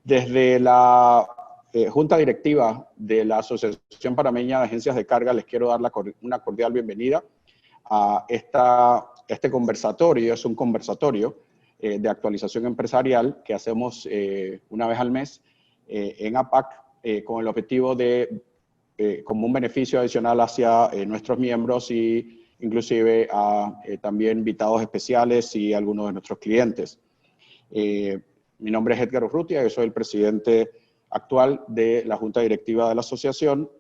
Desde la Junta Directiva de la Asociación Panameña de Agencias de Carga les quiero dar una cordial bienvenida a este conversatorio. Es un conversatorio de actualización empresarial que hacemos una vez al mes en APAC con el objetivo de, como un beneficio adicional hacia nuestros miembros y inclusive a también invitados especiales y algunos de nuestros clientes. Mi nombre es Edgar Urrutia, yo soy el presidente actual de la Junta Directiva de la Asociación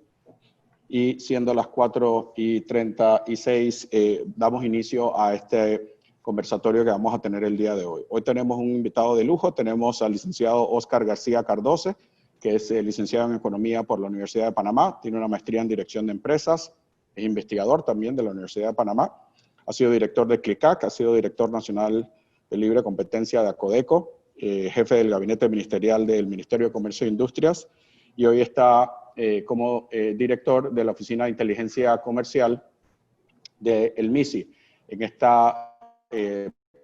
y siendo las 4:36 damos inicio a este conversatorio que vamos a tener el día de hoy. Hoy tenemos un invitado de lujo, tenemos al licenciado Óscar García Cardoce, que es licenciado en Economía por la Universidad de Panamá, tiene una maestría en Dirección de Empresas, es investigador también de la Universidad de Panamá, ha sido director de CLICAC, ha sido director nacional de libre competencia de ACODECO, jefe del gabinete ministerial del Ministerio de Comercio e Industrias, y hoy está como director de la Oficina de Inteligencia Comercial del MISI. En esta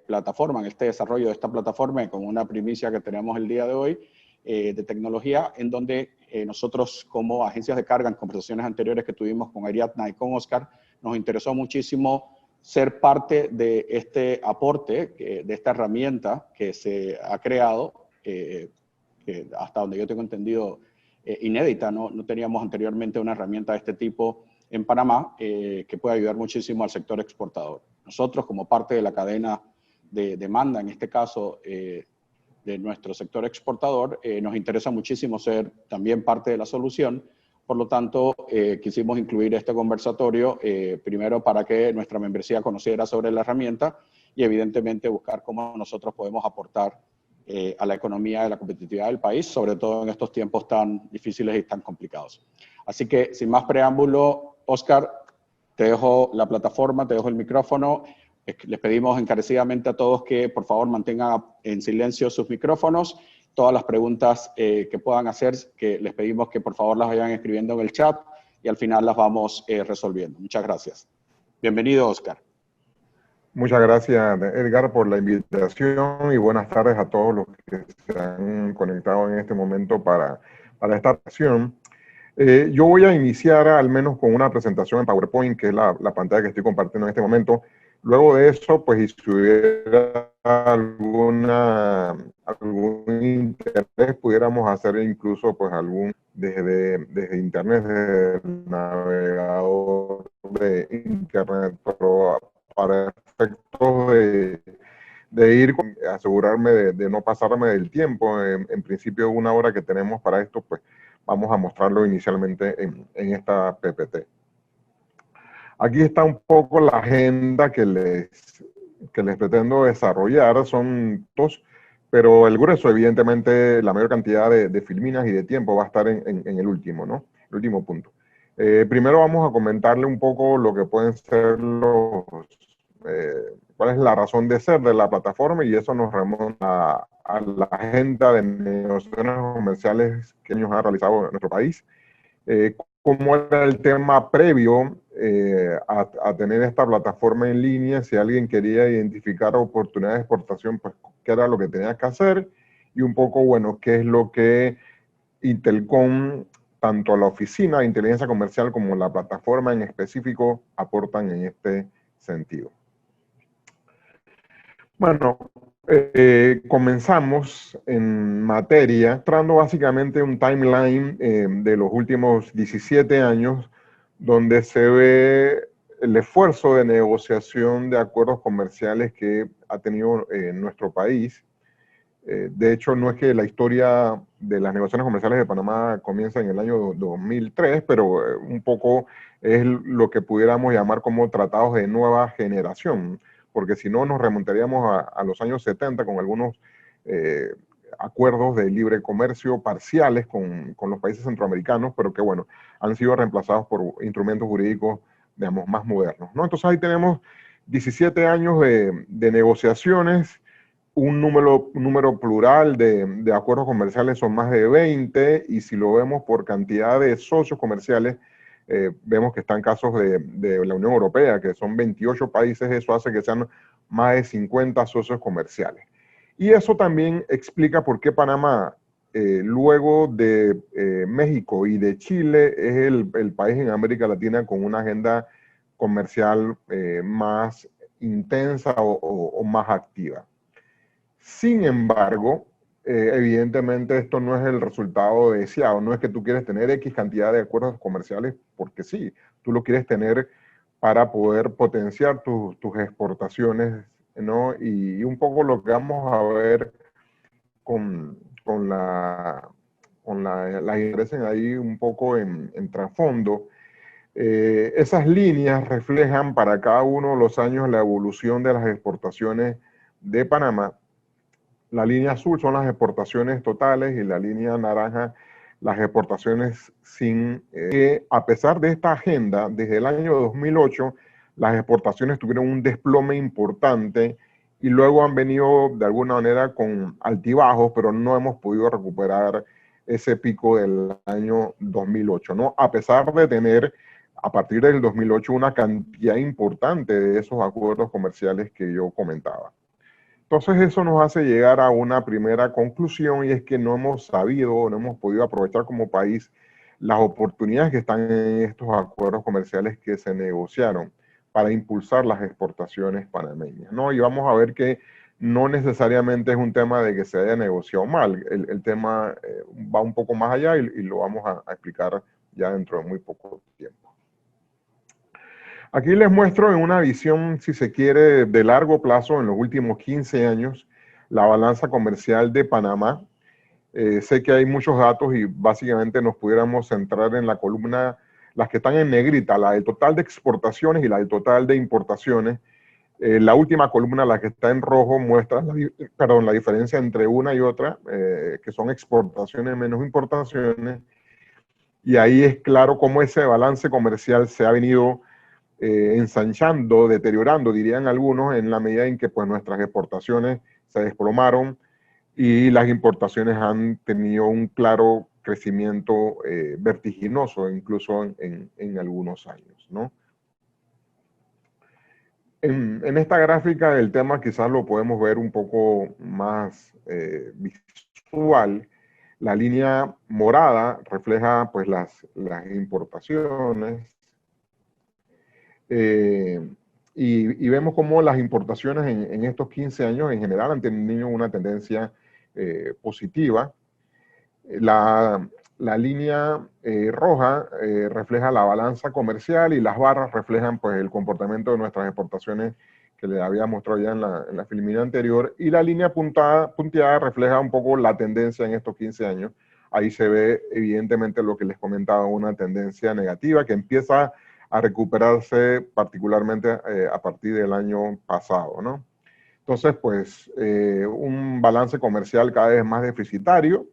plataforma, en este desarrollo de esta plataforma, con una primicia que tenemos el día de hoy, de tecnología, en donde nosotros como agencias de carga, en conversaciones anteriores que tuvimos con Ariadna y con Oscar, nos interesó muchísimo ser parte de este aporte, de esta herramienta que se ha creado, que hasta donde yo tengo entendido, inédita, no teníamos anteriormente una herramienta de este tipo en Panamá, que puede ayudar muchísimo al sector exportador. Nosotros, como parte de la cadena de demanda, en este caso, de nuestro sector exportador, nos interesa muchísimo ser también parte de la solución. Por lo tanto, quisimos incluir este conversatorio, primero para que nuestra membresía conociera sobre la herramienta y evidentemente buscar cómo nosotros podemos aportar a la economía y la competitividad del país, sobre todo en estos tiempos tan difíciles y tan complicados. Así que, sin más preámbulo, Óscar, te dejo la plataforma, te dejo el micrófono. Les pedimos encarecidamente a todos que por favor mantengan en silencio sus micrófonos. Todas las preguntas que puedan hacer, que les pedimos que por favor las vayan escribiendo en el chat y al final las vamos resolviendo. Muchas gracias. Bienvenido, Óscar. Muchas gracias, Edgar, por la invitación y buenas tardes a todos los que se han conectado en este momento para esta sesión. Yo voy a iniciar al menos con una presentación en PowerPoint, que es la pantalla que estoy compartiendo en este momento. Luego de eso, pues si hubiera algún interés, pudiéramos hacer incluso pues desde internet, desde el navegador de internet, pero para efectos de ir, asegurarme de no pasarme del tiempo. En principio, una hora que tenemos para esto, pues vamos a mostrarlo inicialmente en esta PPT. Aquí está un poco la agenda que les pretendo desarrollar. Son dos, pero el grueso, evidentemente, la mayor cantidad de filminas y de tiempo va a estar en el último, ¿no? El último punto. Primero vamos a comentarle un poco lo que pueden ser cuál es la razón de ser de la plataforma, y eso nos remonta a la agenda de negociaciones comerciales que ellos han realizado en nuestro país. Cómo era el tema previo a tener esta plataforma en línea, si alguien quería identificar oportunidades de exportación, pues qué era lo que tenía que hacer, y un poco, bueno, qué es lo que Intelcom, tanto la oficina de inteligencia comercial como la plataforma en específico, aportan en este sentido. Bueno, comenzamos en materia, mostrando básicamente un timeline de los últimos 17 años, donde se ve el esfuerzo de negociación de acuerdos comerciales que ha tenido nuestro país. De hecho, no es que la historia de las negociaciones comerciales de Panamá comienza en el año 2003, pero un poco es lo que pudiéramos llamar como tratados de nueva generación, porque si no nos remontaríamos a los años 70 con algunos acuerdos de libre comercio parciales con los países centroamericanos, pero que, bueno, han sido reemplazados por instrumentos jurídicos, digamos, más modernos, ¿no? Entonces ahí tenemos 17 años de negociaciones, un número plural de acuerdos comerciales son más de 20, y si lo vemos por cantidad de socios comerciales, vemos que están casos de la Unión Europea, que son 28 países. Eso hace que sean más de 50 socios comerciales. Y eso también explica por qué Panamá luego de México y de Chile, es el país en América Latina con una agenda comercial más intensa o más activa. Sin embargo, evidentemente esto no es el resultado deseado. No es que tú quieres tener X cantidad de acuerdos comerciales porque sí, tú lo quieres tener para poder potenciar tus exportaciones, ¿no? Y un poco lo que vamos a ver con la intereses ahí un poco en trasfondo. Esas líneas reflejan para cada uno de los años la evolución de las exportaciones de Panamá. La línea azul son las exportaciones totales y la línea naranja las exportaciones sin que a pesar de esta agenda, desde el año 2008, las exportaciones tuvieron un desplome importante y luego han venido de alguna manera con altibajos, pero no hemos podido recuperar ese pico del año 2008, ¿no? A pesar de tener a partir del 2008 una cantidad importante de esos acuerdos comerciales que yo comentaba. Entonces eso nos hace llegar a una primera conclusión y es que no hemos sabido, no hemos podido aprovechar como país las oportunidades que están en estos acuerdos comerciales que se negociaron para impulsar las exportaciones panameñas, ¿no? Y vamos a ver que no necesariamente es un tema de que se haya negociado mal, el tema va un poco más allá y lo vamos a explicar ya dentro de muy poco tiempo. Aquí les muestro en una visión, si se quiere, de largo plazo, en los últimos 15 años, la balanza comercial de Panamá. Sé que hay muchos datos y básicamente nos pudiéramos centrar en la columna, las que están en negrita, la del total de exportaciones y la del total de importaciones. La última columna, la que está en rojo, muestra la diferencia entre una y otra, que son exportaciones menos importaciones. Y ahí es claro cómo ese balance comercial se ha venido ensanchando, deteriorando, dirían algunos, en la medida en que pues, nuestras exportaciones se desplomaron y las importaciones han tenido un claro crecimiento vertiginoso, incluso en algunos años, ¿no? En esta gráfica el tema quizás lo podemos ver un poco más visual. La línea morada refleja pues, las importaciones. Y vemos cómo las importaciones en estos 15 años en general han tenido una tendencia positiva. La línea roja refleja la balanza comercial y las barras reflejan pues, el comportamiento de nuestras exportaciones que les había mostrado ya en la filmina anterior. Y la línea punteada refleja un poco la tendencia en estos 15 años. Ahí se ve evidentemente lo que les comentaba, una tendencia negativa que empieza a recuperarse particularmente a partir del año pasado, ¿no? Entonces, pues, un balance comercial cada vez más deficitario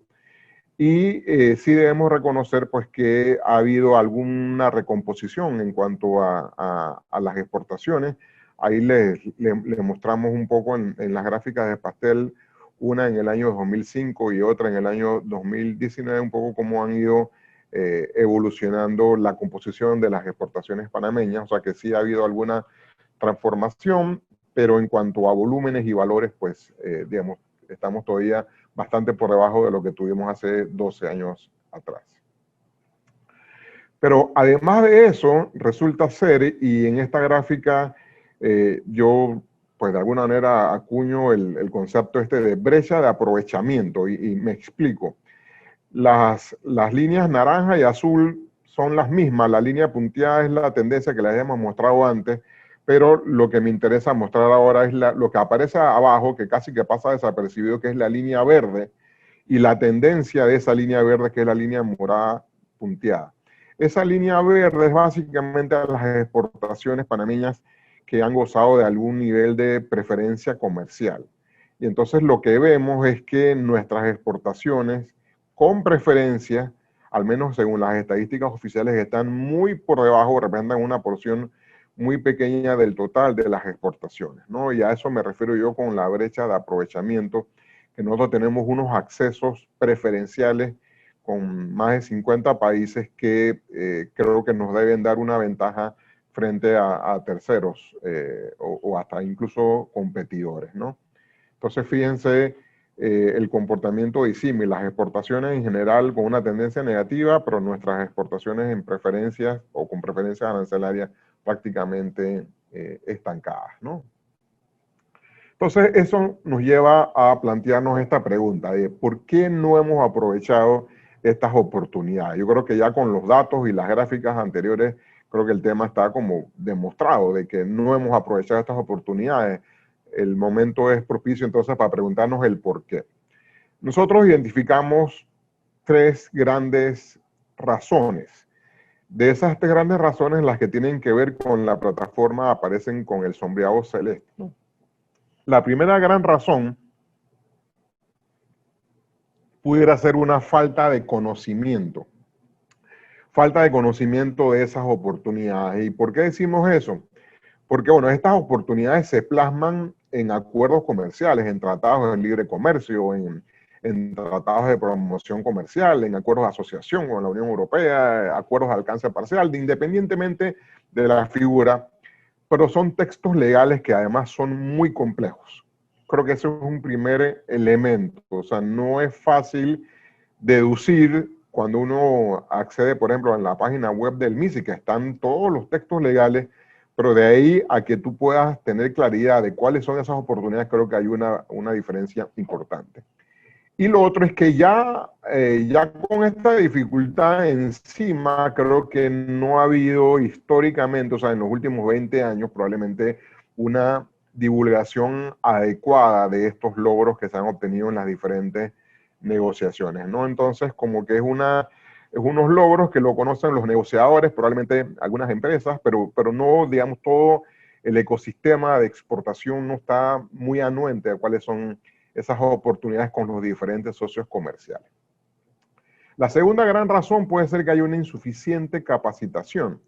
y sí debemos reconocer, pues, que ha habido alguna recomposición en cuanto a las exportaciones. Ahí les mostramos un poco en las gráficas de pastel, una en el año 2005 y otra en el año 2019, un poco cómo han ido evolucionando la composición de las exportaciones panameñas, o sea que sí ha habido alguna transformación, pero en cuanto a volúmenes y valores, pues, digamos, estamos todavía bastante por debajo de lo que tuvimos hace 12 años atrás. Pero además de eso, resulta ser, y en esta gráfica yo, pues de alguna manera acuño el concepto este de brecha de aprovechamiento, y me explico. Las líneas naranja y azul son las mismas. La línea punteada es la tendencia que les hemos mostrado antes, pero lo que me interesa mostrar ahora es lo que aparece abajo, que casi que pasa desapercibido, que es la línea verde, y la tendencia de esa línea verde, que es la línea morada punteada. Esa línea verde es básicamente a las exportaciones panameñas que han gozado de algún nivel de preferencia comercial. Y entonces lo que vemos es que nuestras exportaciones con preferencia, al menos según las estadísticas oficiales, están muy por debajo, representan una porción muy pequeña del total de las exportaciones, ¿no? Y a eso me refiero yo con la brecha de aprovechamiento, que nosotros tenemos unos accesos preferenciales con más de 50 países que creo que nos deben dar una ventaja frente a terceros o hasta incluso competidores, ¿no? Entonces, fíjense, el comportamiento disímil, las exportaciones en general con una tendencia negativa, pero nuestras exportaciones en preferencias o con preferencias arancelarias prácticamente estancadas, ¿no? Entonces, eso nos lleva a plantearnos esta pregunta de ¿por qué no hemos aprovechado estas oportunidades? Yo creo que ya con los datos y las gráficas anteriores, creo que el tema está como demostrado de que no hemos aprovechado estas oportunidades. El momento es propicio entonces para preguntarnos el por qué. Nosotros identificamos tres grandes razones. De esas tres grandes razones, las que tienen que ver con la plataforma aparecen con el sombreado celeste, ¿no? La primera gran razón pudiera ser una falta de conocimiento de esas oportunidades. ¿Y por qué decimos eso? Porque, bueno, estas oportunidades se plasman en acuerdos comerciales, en tratados de libre comercio, en tratados de promoción comercial, en acuerdos de asociación con la Unión Europea, acuerdos de alcance parcial, independientemente de la figura, pero son textos legales que además son muy complejos. Creo que eso es un primer elemento. O sea, no es fácil deducir cuando uno accede, por ejemplo, en la página web del MISI, que están todos los textos legales, pero de ahí a que tú puedas tener claridad de cuáles son esas oportunidades, creo que hay una diferencia importante. Y lo otro es que ya con esta dificultad encima, creo que no ha habido históricamente, o sea, en los últimos 20 años, probablemente una divulgación adecuada de estos logros que se han obtenido en las diferentes negociaciones, ¿no? Entonces, como que es unos logros que lo conocen los negociadores, probablemente algunas empresas, pero no, digamos, todo el ecosistema de exportación no está muy anuente a cuáles son esas oportunidades con los diferentes socios comerciales. La segunda gran razón puede ser que hay una insuficiente capacitación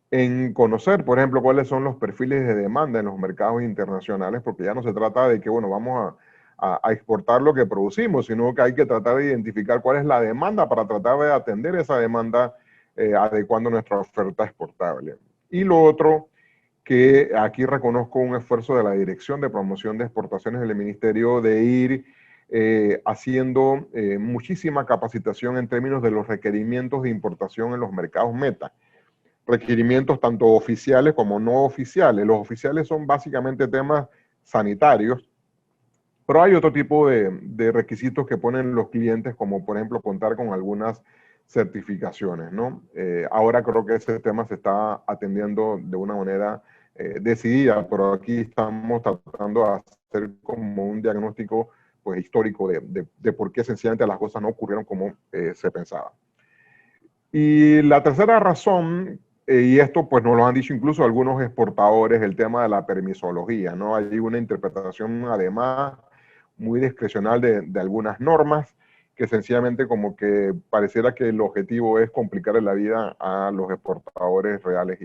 en conocer, por ejemplo, cuáles son los perfiles de demanda en los mercados internacionales, porque ya no se trata de que, bueno, vamos a exportar lo que producimos, sino que hay que tratar de identificar cuál es la demanda para tratar de atender esa demanda adecuando nuestra oferta exportable. Y lo otro, que aquí reconozco un esfuerzo de la Dirección de Promoción de Exportaciones del Ministerio de ir haciendo muchísima capacitación en términos de los requerimientos de importación en los mercados meta. Requerimientos tanto oficiales como no oficiales. Los oficiales son básicamente temas sanitarios, pero hay otro tipo de requisitos que ponen los clientes, como por ejemplo contar con algunas certificaciones, ¿no? Ahora creo que ese tema se está atendiendo de una manera decidida, pero aquí estamos tratando de hacer como un diagnóstico pues, histórico de por qué sencillamente las cosas no ocurrieron como se pensaba. Y la tercera razón, y esto pues nos lo han dicho incluso algunos exportadores, el tema de la permisología, ¿no? Hay una interpretación además muy discrecional de algunas normas que sencillamente como que pareciera que el objetivo es complicarle la vida a los exportadores reales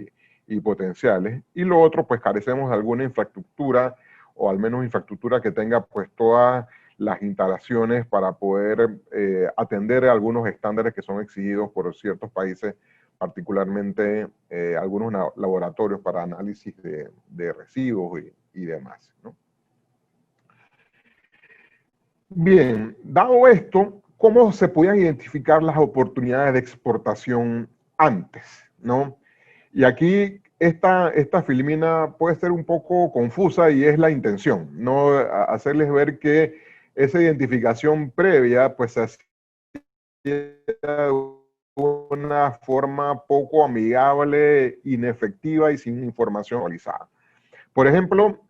y potenciales. Y lo otro, pues carecemos de alguna infraestructura o al menos infraestructura que tenga pues todas las instalaciones para poder atender a algunos estándares que son exigidos por ciertos países, particularmente algunos laboratorios para análisis de residuos y demás, ¿no? Bien, dado esto, ¿cómo se podían identificar las oportunidades de exportación antes, ¿no? Y aquí esta filmina puede ser un poco confusa y es la intención, ¿no? Hacerles ver que esa identificación previa, pues se hacía de una forma poco amigable, inefectiva y sin información actualizada. Por ejemplo,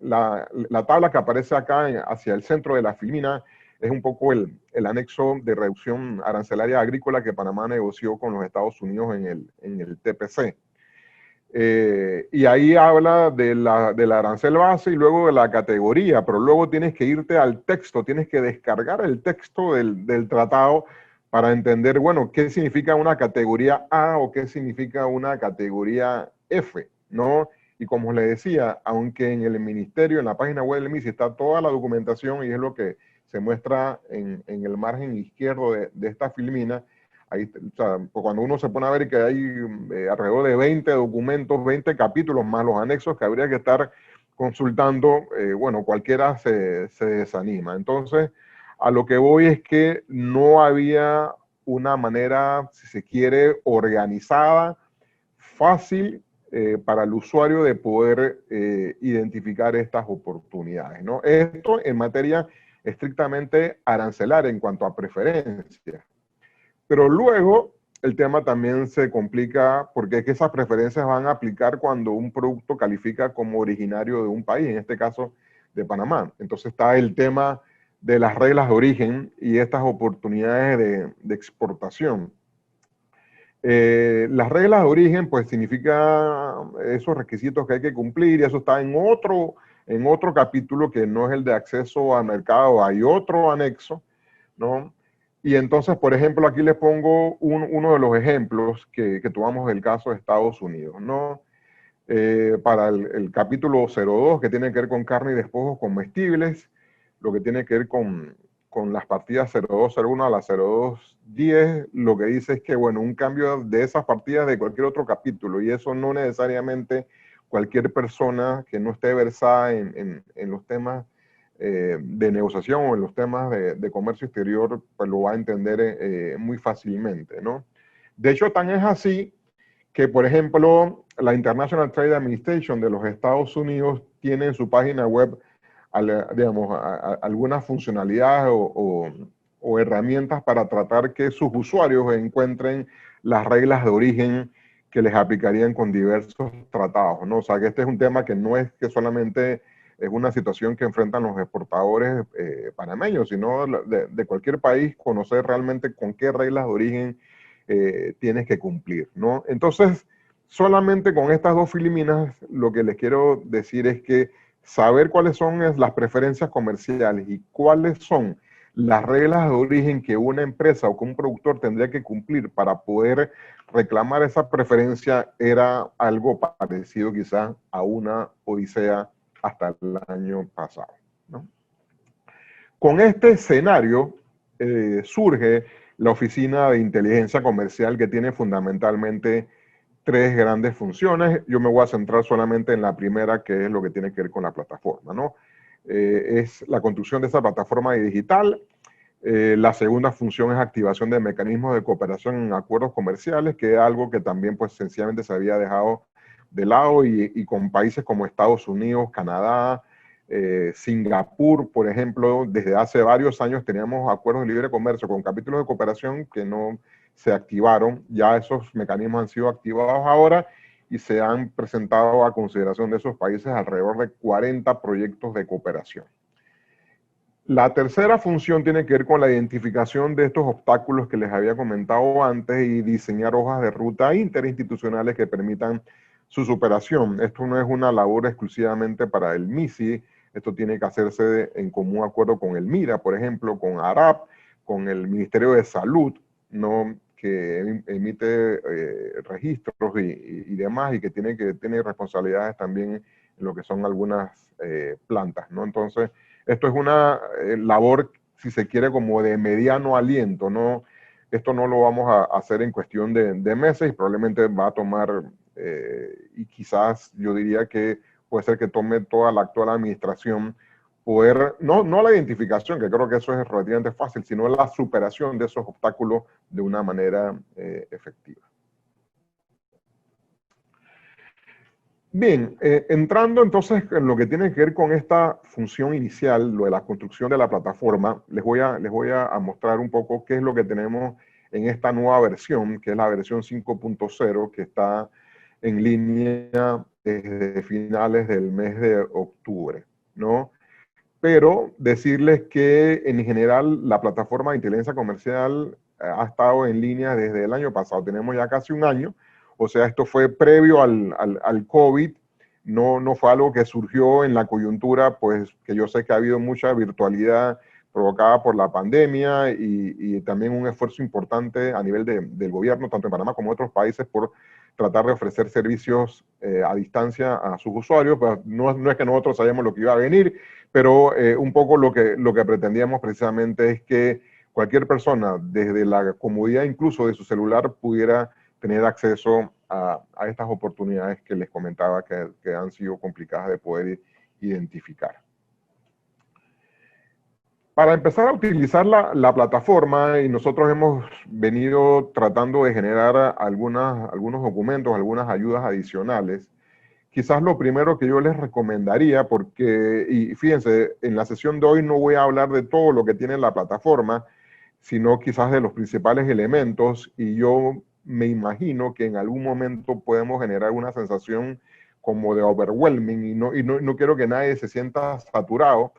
la tabla que aparece acá hacia el centro de la filmina es un poco el anexo de reducción arancelaria agrícola que Panamá negoció con los Estados Unidos en el TPC. Y ahí habla del arancel base y luego de la categoría, pero luego tienes que irte al texto, tienes que descargar el texto del tratado para entender, bueno, qué significa una categoría A o qué significa una categoría F, ¿no? Y como les decía, aunque en el ministerio, en la página web del MISI está toda la documentación y es lo que se muestra en el margen izquierdo de esta filmina, ahí, o sea, cuando uno se pone a ver que hay alrededor de 20 documentos, 20 capítulos más los anexos que habría que estar consultando, bueno, cualquiera se desanima. Entonces, a lo que voy es que no había una manera, si se quiere, organizada, fácil para el usuario de poder identificar estas oportunidades, ¿no? Esto en materia estrictamente arancelaria en cuanto a preferencias. Pero luego el tema también se complica porque es que esas preferencias van a aplicar cuando un producto califica como originario de un país, en este caso de Panamá. Entonces está el tema de las reglas de origen y estas oportunidades de exportación. Las reglas de origen, pues significa esos requisitos que hay que cumplir, y eso está en otro capítulo que no es el de acceso al mercado, hay otro anexo, ¿no? Y entonces, por ejemplo, aquí les pongo uno de los ejemplos que tomamos del caso de Estados Unidos, ¿no? Para el capítulo 02, que tiene que ver con carne y despojos comestibles, lo que tiene que ver con las partidas 0201 a la 0210, lo que dice es que, bueno, un cambio de esas partidas de cualquier otro capítulo, y eso no necesariamente cualquier persona que no esté versada en los temas de negociación o en los temas de comercio exterior, pues lo va a entender muy fácilmente, ¿no? De hecho, tan es así que, por ejemplo, la International Trade Administration de los Estados Unidos tiene en su página web, digamos, algunas funcionalidades o herramientas para tratar que sus usuarios encuentren las reglas de origen que les aplicarían con diversos tratados, ¿no? O sea, que este es un tema que no es que solamente es una situación que enfrentan los exportadores panameños, sino de cualquier país, conocer realmente con qué reglas de origen tienes que cumplir, ¿no? Entonces, solamente con estas dos filiminas, lo que les quiero decir es que saber cuáles son las preferencias comerciales y cuáles son las reglas de origen que una empresa o que un productor tendría que cumplir para poder reclamar esa preferencia era algo parecido quizás a una odisea hasta el año pasado, ¿no? Con este escenario surge la Oficina de Inteligencia Comercial, que tiene fundamentalmente tres grandes funciones. Yo me voy a centrar solamente en la primera, que es lo que tiene que ver con la plataforma, ¿no? Es la construcción de esa plataforma digital. La segunda función es activación de mecanismos de cooperación en acuerdos comerciales, que es algo que también pues sencillamente se había dejado de lado, y con países como Estados Unidos, Canadá, Singapur, por ejemplo, desde hace varios años teníamos acuerdos de libre comercio con capítulos de cooperación que no se activaron. Ya esos mecanismos han sido activados ahora y se han presentado a consideración de esos países alrededor de 40 proyectos de cooperación. La tercera función tiene que ver con la identificación de estos obstáculos que les había comentado antes y diseñar hojas de ruta interinstitucionales que permitan su superación. Esto no es una labor exclusivamente para el MISI, esto tiene que hacerse en común acuerdo con el MIRA, por ejemplo, con ARAP, con el Ministerio de Salud, ¿no?, que emite registros y demás, y que tiene responsabilidades también en lo que son algunas plantas, ¿no? Entonces, esto es una labor, si se quiere, como de mediano aliento, ¿no? Esto no lo vamos a hacer en cuestión de meses, y probablemente va a tomar, y quizás yo diría que puede ser que tome toda la actual administración poder, no la identificación, que creo que eso es relativamente fácil, sino la superación de esos obstáculos de una manera efectiva. Bien, entrando entonces en lo que tiene que ver con esta función inicial, lo de la construcción de la plataforma, les voy a mostrar un poco qué es lo que tenemos en esta nueva versión, que es la versión 5.0, que está en línea desde finales del mes de octubre, ¿no? Pero decirles que en general la plataforma de inteligencia comercial ha estado en línea desde el año pasado. Tenemos ya casi un año, o sea, esto fue previo al COVID, no fue algo que surgió en la coyuntura, pues que yo sé que ha habido mucha virtualidad provocada por la pandemia y también un esfuerzo importante a nivel del gobierno, tanto en Panamá como en otros países, por tratar de ofrecer servicios a distancia a sus usuarios. Pues no es que nosotros sabíamos lo que iba a venir, pero un poco lo que pretendíamos precisamente es que cualquier persona, desde la comodidad incluso de su celular, pudiera tener acceso a estas oportunidades que les comentaba que han sido complicadas de poder identificar. Para empezar a utilizar la plataforma, y nosotros hemos venido tratando de generar algunos documentos, algunas ayudas adicionales, quizás lo primero que yo les recomendaría, porque, y fíjense, en la sesión de hoy no voy a hablar de todo lo que tiene la plataforma, sino quizás de los principales elementos, y yo me imagino que en algún momento podemos generar una sensación como de overwhelming, y no quiero que nadie se sienta saturado,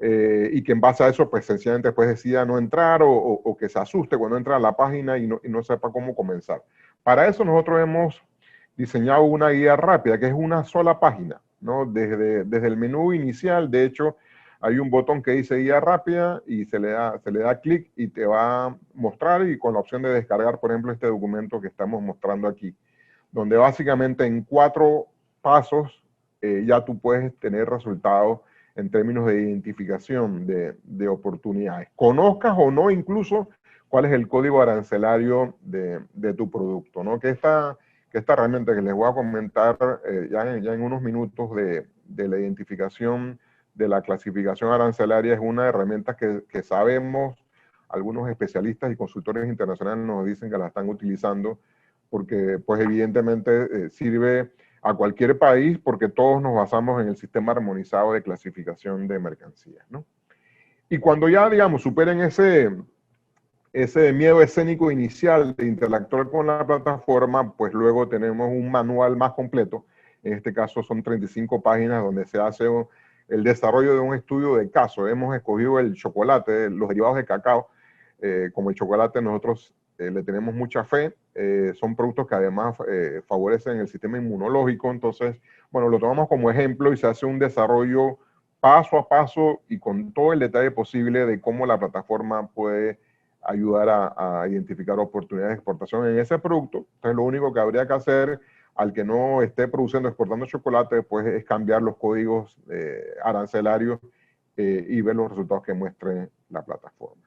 y que en base a eso, pues sencillamente después decida no entrar o que se asuste cuando entra a la página y no sepa cómo comenzar. Para eso nosotros hemos diseñado una guía rápida, que es una sola página, ¿no? Desde el menú inicial, de hecho, hay un botón que dice guía rápida y se le da clic y te va a mostrar, y con la opción de descargar, por ejemplo, este documento que estamos mostrando aquí, donde básicamente en 4 pasos ya tú puedes tener resultados en términos de identificación de oportunidades. Conozcas o no incluso cuál es el código arancelario de tu producto, ¿no? Que esta herramienta que les voy a comentar ya en unos minutos de la identificación de la clasificación arancelaria es una herramienta que sabemos, algunos especialistas y consultores internacionales nos dicen que la están utilizando porque pues evidentemente sirve a cualquier país porque todos nos basamos en el sistema armonizado de clasificación de mercancías, ¿no? Y cuando ya, digamos, superen ese miedo escénico inicial de interactuar con la plataforma, pues luego tenemos un manual más completo. En este caso son 35 páginas donde se hace el desarrollo de un estudio de caso. Hemos escogido el chocolate, los derivados de cacao. Como el chocolate nosotros le tenemos mucha fe. Son productos que además favorecen el sistema inmunológico. Entonces, bueno, lo tomamos como ejemplo y se hace un desarrollo paso a paso y con todo el detalle posible de cómo la plataforma puede ayudar a identificar oportunidades de exportación en ese producto. Entonces, lo único que habría que hacer al que no esté produciendo, exportando chocolate, pues es cambiar los códigos arancelarios y ver los resultados que muestre la plataforma.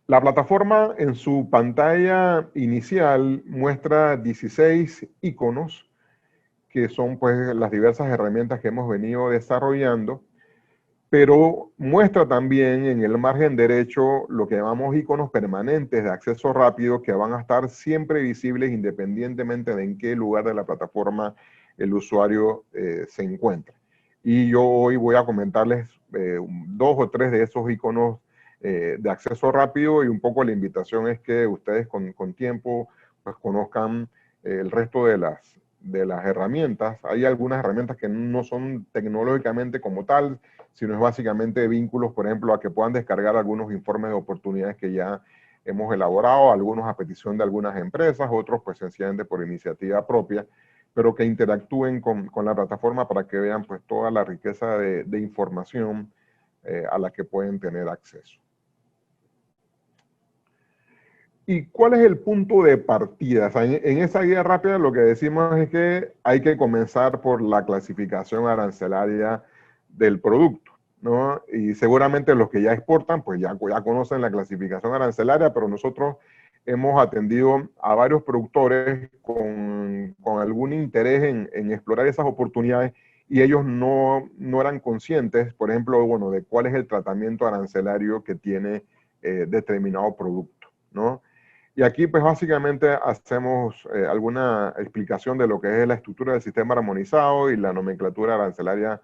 La plataforma en su pantalla inicial muestra 16 iconos que son pues las diversas herramientas que hemos venido desarrollando, pero muestra también en el margen derecho lo que llamamos iconos permanentes de acceso rápido que van a estar siempre visibles independientemente de en qué lugar de la plataforma el usuario se encuentra. Y yo hoy voy a comentarles 2 o 3 de esos iconos de acceso rápido, y un poco la invitación es que ustedes con tiempo pues conozcan el resto de las herramientas. Hay algunas herramientas que no son tecnológicamente como tal, sino es básicamente vínculos, por ejemplo, a que puedan descargar algunos informes de oportunidades que ya hemos elaborado, algunos a petición de algunas empresas, otros pues sencillamente por iniciativa propia, pero que interactúen con la plataforma para que vean pues toda la riqueza de información a la que pueden tener acceso. ¿Y cuál es el punto de partida? O sea, en esa guía rápida lo que decimos es que hay que comenzar por la clasificación arancelaria del producto, ¿no? Y seguramente los que ya exportan, pues ya conocen la clasificación arancelaria, pero nosotros hemos atendido a varios productores con algún interés en explorar esas oportunidades y ellos no eran conscientes, por ejemplo, bueno, de cuál es el tratamiento arancelario que tiene determinado producto, ¿no? Y aquí pues básicamente hacemos alguna explicación de lo que es la estructura del sistema armonizado y la nomenclatura arancelaria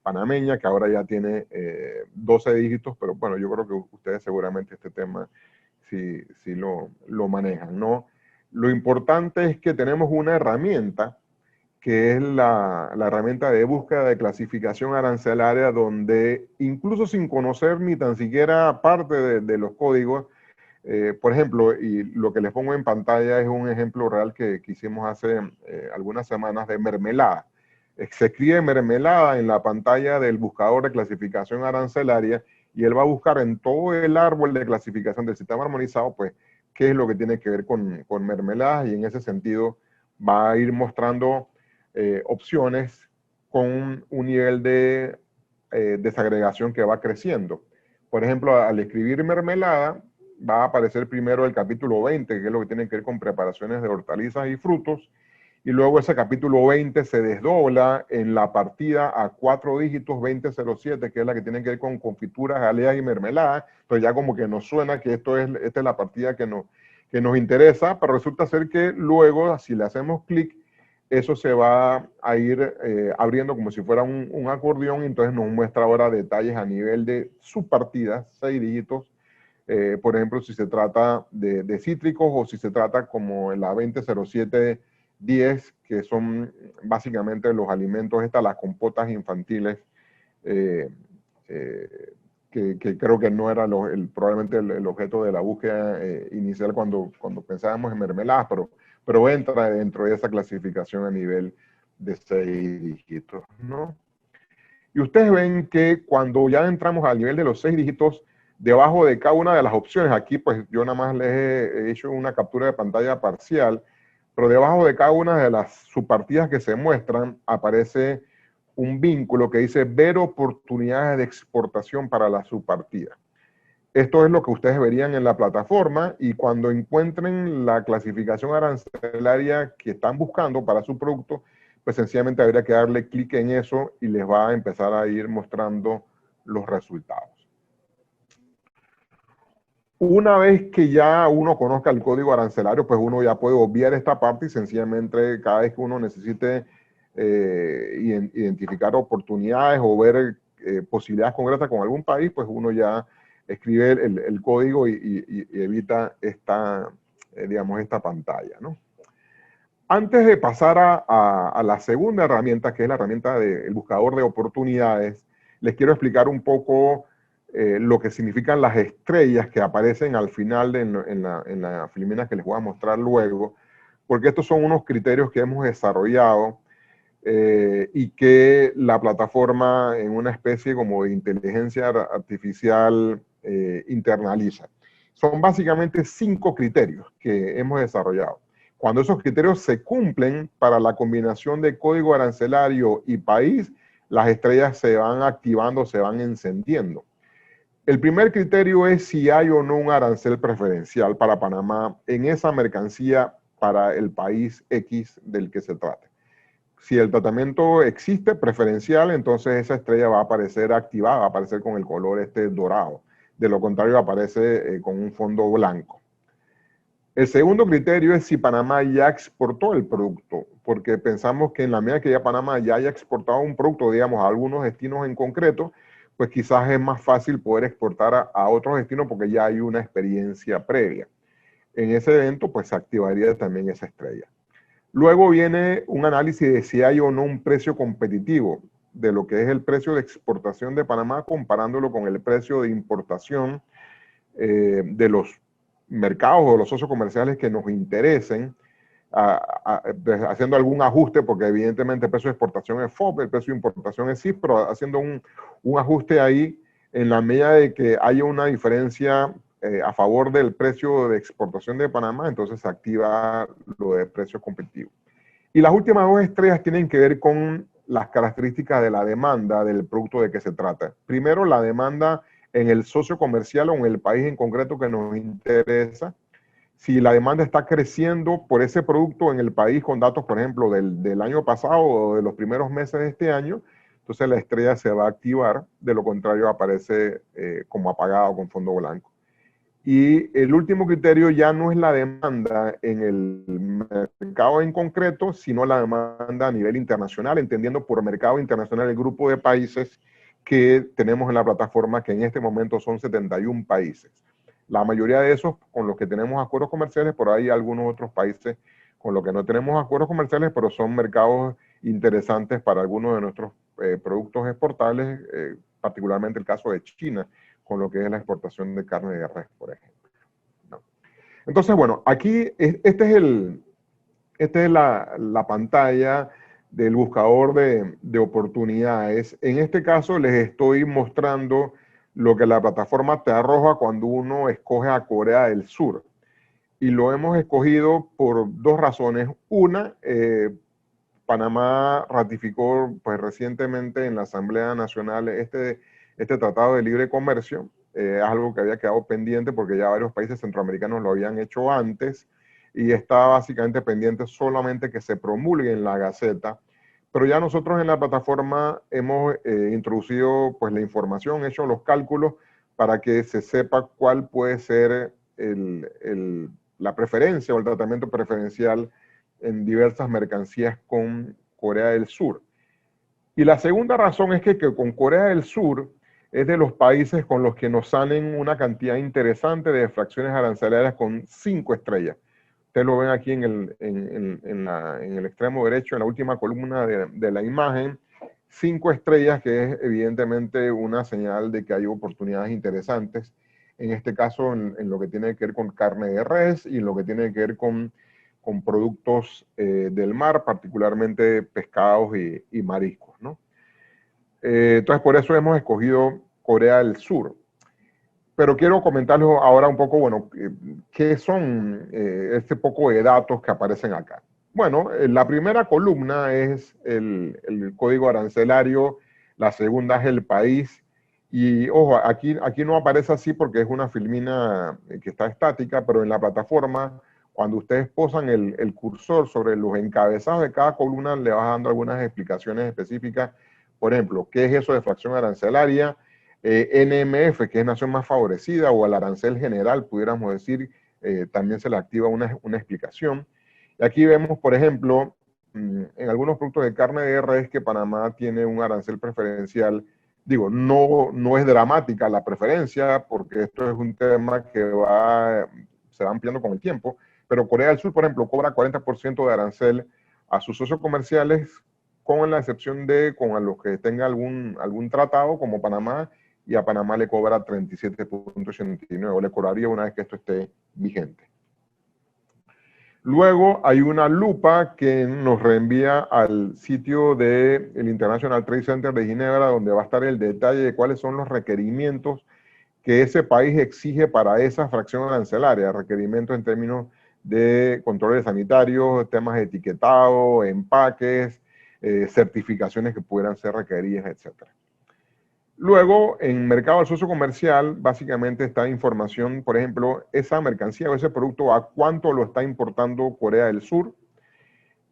panameña, que ahora ya tiene 12 dígitos, pero bueno, yo creo que ustedes seguramente este tema sí lo manejan, ¿no? Lo importante es que tenemos una herramienta que es la herramienta de búsqueda de clasificación arancelaria, donde incluso sin conocer ni tan siquiera parte de los códigos, por ejemplo, y lo que les pongo en pantalla es un ejemplo real que hicimos hace algunas semanas de mermelada. Se escribe mermelada en la pantalla del buscador de clasificación arancelaria y él va a buscar en todo el árbol de clasificación del sistema armonizado, pues, qué es lo que tiene que ver con mermeladas, y en ese sentido va a ir mostrando opciones con un nivel de desagregación que va creciendo. Por ejemplo, al escribir mermelada, va a aparecer primero el capítulo 20, que es lo que tiene que ver con preparaciones de hortalizas y frutos, y luego ese capítulo 20 se desdobla en la partida a 4 dígitos 2007, que es la que tiene que ver con confituras, jaleas y mermeladas. Entonces ya como que nos suena que esta es la partida que nos interesa, pero resulta ser que luego, si le hacemos clic, eso se va a ir abriendo como si fuera un acordeón, y entonces nos muestra ahora detalles a nivel de subpartidas, 6 dígitos, por ejemplo, si se trata de cítricos o si se trata como en la 200710, que son básicamente los alimentos, las compotas infantiles, eh, que creo que no era probablemente el objeto de la búsqueda inicial cuando pensábamos en mermeladas, pero entra dentro de esa clasificación a nivel de 6 dígitos, ¿no? Y ustedes ven que cuando ya entramos al nivel de los 6 dígitos, debajo de cada una de las opciones, aquí pues yo nada más les he hecho una captura de pantalla parcial, pero debajo de cada una de las subpartidas que se muestran aparece un vínculo que dice ver oportunidades de exportación para la subpartida. Esto es lo que ustedes verían en la plataforma, y cuando encuentren la clasificación arancelaria que están buscando para su producto, pues sencillamente habría que darle clic en eso y les va a empezar a ir mostrando los resultados. Una vez que ya uno conozca el código arancelario, pues uno ya puede obviar esta parte y sencillamente cada vez que uno necesite identificar oportunidades o ver posibilidades concretas con algún país, pues uno ya escribe el código y evita digamos, esta pantalla, ¿no? Antes de pasar a la segunda herramienta, que es la herramienta del buscador de oportunidades, les quiero explicar un poco lo que significan las estrellas que aparecen al final en la filmina que les voy a mostrar luego, porque estos son unos criterios que hemos desarrollado y que la plataforma, en una especie como de inteligencia artificial, internaliza. Son básicamente 5 criterios que hemos desarrollado. Cuando esos criterios se cumplen para la combinación de código arancelario y país, las estrellas se van activando, se van encendiendo. El primer criterio es si hay o no un arancel preferencial para Panamá en esa mercancía para el país X del que se trate. Si el tratamiento existe preferencial, entonces esa estrella va a aparecer activada, va a aparecer con el color dorado. De lo contrario, aparece con un fondo blanco. El segundo criterio es si Panamá ya exportó el producto, porque pensamos que en la medida que ya Panamá ya haya exportado un producto, digamos, a algunos destinos en concreto, pues quizás es más fácil poder exportar a otros destinos porque ya hay una experiencia previa. En ese evento, pues se activaría también esa estrella. Luego viene un análisis de si hay o no un precio competitivo de lo que es el precio de exportación de Panamá, comparándolo con el precio de importación de los mercados o los socios comerciales que nos interesen, haciendo algún ajuste, porque evidentemente el precio de exportación es FOB, el precio de importación es CIF, pero haciendo un ajuste ahí en la medida de que haya una diferencia a favor del precio de exportación de Panamá, entonces se activa lo de precio competitivo. Y las últimas 2 estrellas tienen que ver con las características de la demanda del producto de que se trata. Primero, la demanda en el socio comercial o en el país en concreto que nos interesa. Si la demanda está creciendo por ese producto en el país con datos, por ejemplo, del año pasado o de los primeros meses de este año, entonces la estrella se va a activar, de lo contrario aparece como apagada o con fondo blanco. Y el último criterio ya no es la demanda en el mercado en concreto, sino la demanda a nivel internacional, entendiendo por mercado internacional el grupo de países que tenemos en la plataforma, que en este momento son 71 países. La mayoría de esos con los que tenemos acuerdos comerciales, por ahí algunos otros países con los que no tenemos acuerdos comerciales, pero son mercados interesantes para algunos de nuestros productos exportables, particularmente el caso de China, con lo que es la exportación de carne de res, por ejemplo, ¿no? Entonces, bueno, aquí esta es la pantalla del buscador de oportunidades. En este caso les estoy mostrando lo que la plataforma te arroja cuando uno escoge a Corea del Sur. Y lo hemos escogido por 2 razones. Una, Panamá ratificó pues, recientemente en la Asamblea Nacional este Tratado de Libre Comercio. Es algo que había quedado pendiente porque ya varios países centroamericanos lo habían hecho antes, y está básicamente pendiente solamente que se promulgue en la Gaceta. Pero ya nosotros en la plataforma hemos introducido pues, la información, hecho los cálculos para que se sepa cuál puede ser la preferencia o el tratamiento preferencial en diversas mercancías con Corea del Sur. Y la segunda razón es que con Corea del Sur es de los países con los que nos salen una cantidad interesante de fracciones arancelarias con 5 estrellas. Ustedes lo ven aquí en el extremo derecho, en la última columna de la imagen, 5 estrellas, que es evidentemente una señal de que hay oportunidades interesantes, en este caso en lo que tiene que ver con carne de res y en lo que tiene que ver con productos del mar, particularmente pescados y mariscos, ¿no? Entonces, por eso hemos escogido Corea del Sur. Pero quiero comentarles ahora un poco, bueno, qué son este poco de datos que aparecen acá. Bueno, la primera columna es el código arancelario, la segunda es el país, y ojo, aquí no aparece así porque es una filmina que está estática, pero en la plataforma, cuando ustedes posan el cursor sobre los encabezados de cada columna, le vas dando algunas explicaciones específicas. Por ejemplo, ¿qué es eso de fracción arancelaria? NMF, que es nación más favorecida, o al arancel general, pudiéramos decir, también se le activa una explicación. Y aquí vemos, por ejemplo, en algunos productos de carne de res que Panamá tiene un arancel preferencial. Digo, no es dramática la preferencia, porque esto es un tema que se va ampliando con el tiempo, pero Corea del Sur, por ejemplo, cobra 40% de arancel a sus socios comerciales, con la excepción de con a los que tenga algún tratado, como Panamá, y a Panamá le cobra 37.89, o le cobraría una vez que esto esté vigente. Luego hay una lupa que nos reenvía al sitio del International Trade Center de Ginebra, donde va a estar el detalle de cuáles son los requerimientos que ese país exige para esa fracción arancelaria, requerimientos en términos de controles sanitarios, temas de etiquetado, empaques, certificaciones que pudieran ser requeridas, etc. Luego, en mercado al socio comercial, básicamente está información, por ejemplo, esa mercancía o ese producto, a cuánto lo está importando Corea del Sur,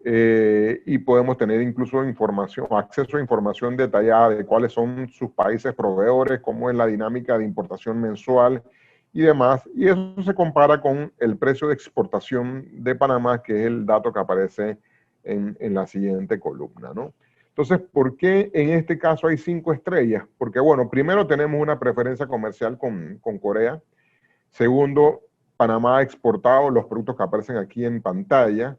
y podemos tener incluso información, acceso a información detallada de cuáles son sus países proveedores, cómo es la dinámica de importación mensual y demás, y eso se compara con el precio de exportación de Panamá, que es el dato que aparece en la siguiente columna, ¿no? Entonces, ¿por qué en este caso hay 5 estrellas? Porque, bueno, primero tenemos una preferencia comercial con Corea. Segundo, Panamá ha exportado los productos que aparecen aquí en pantalla.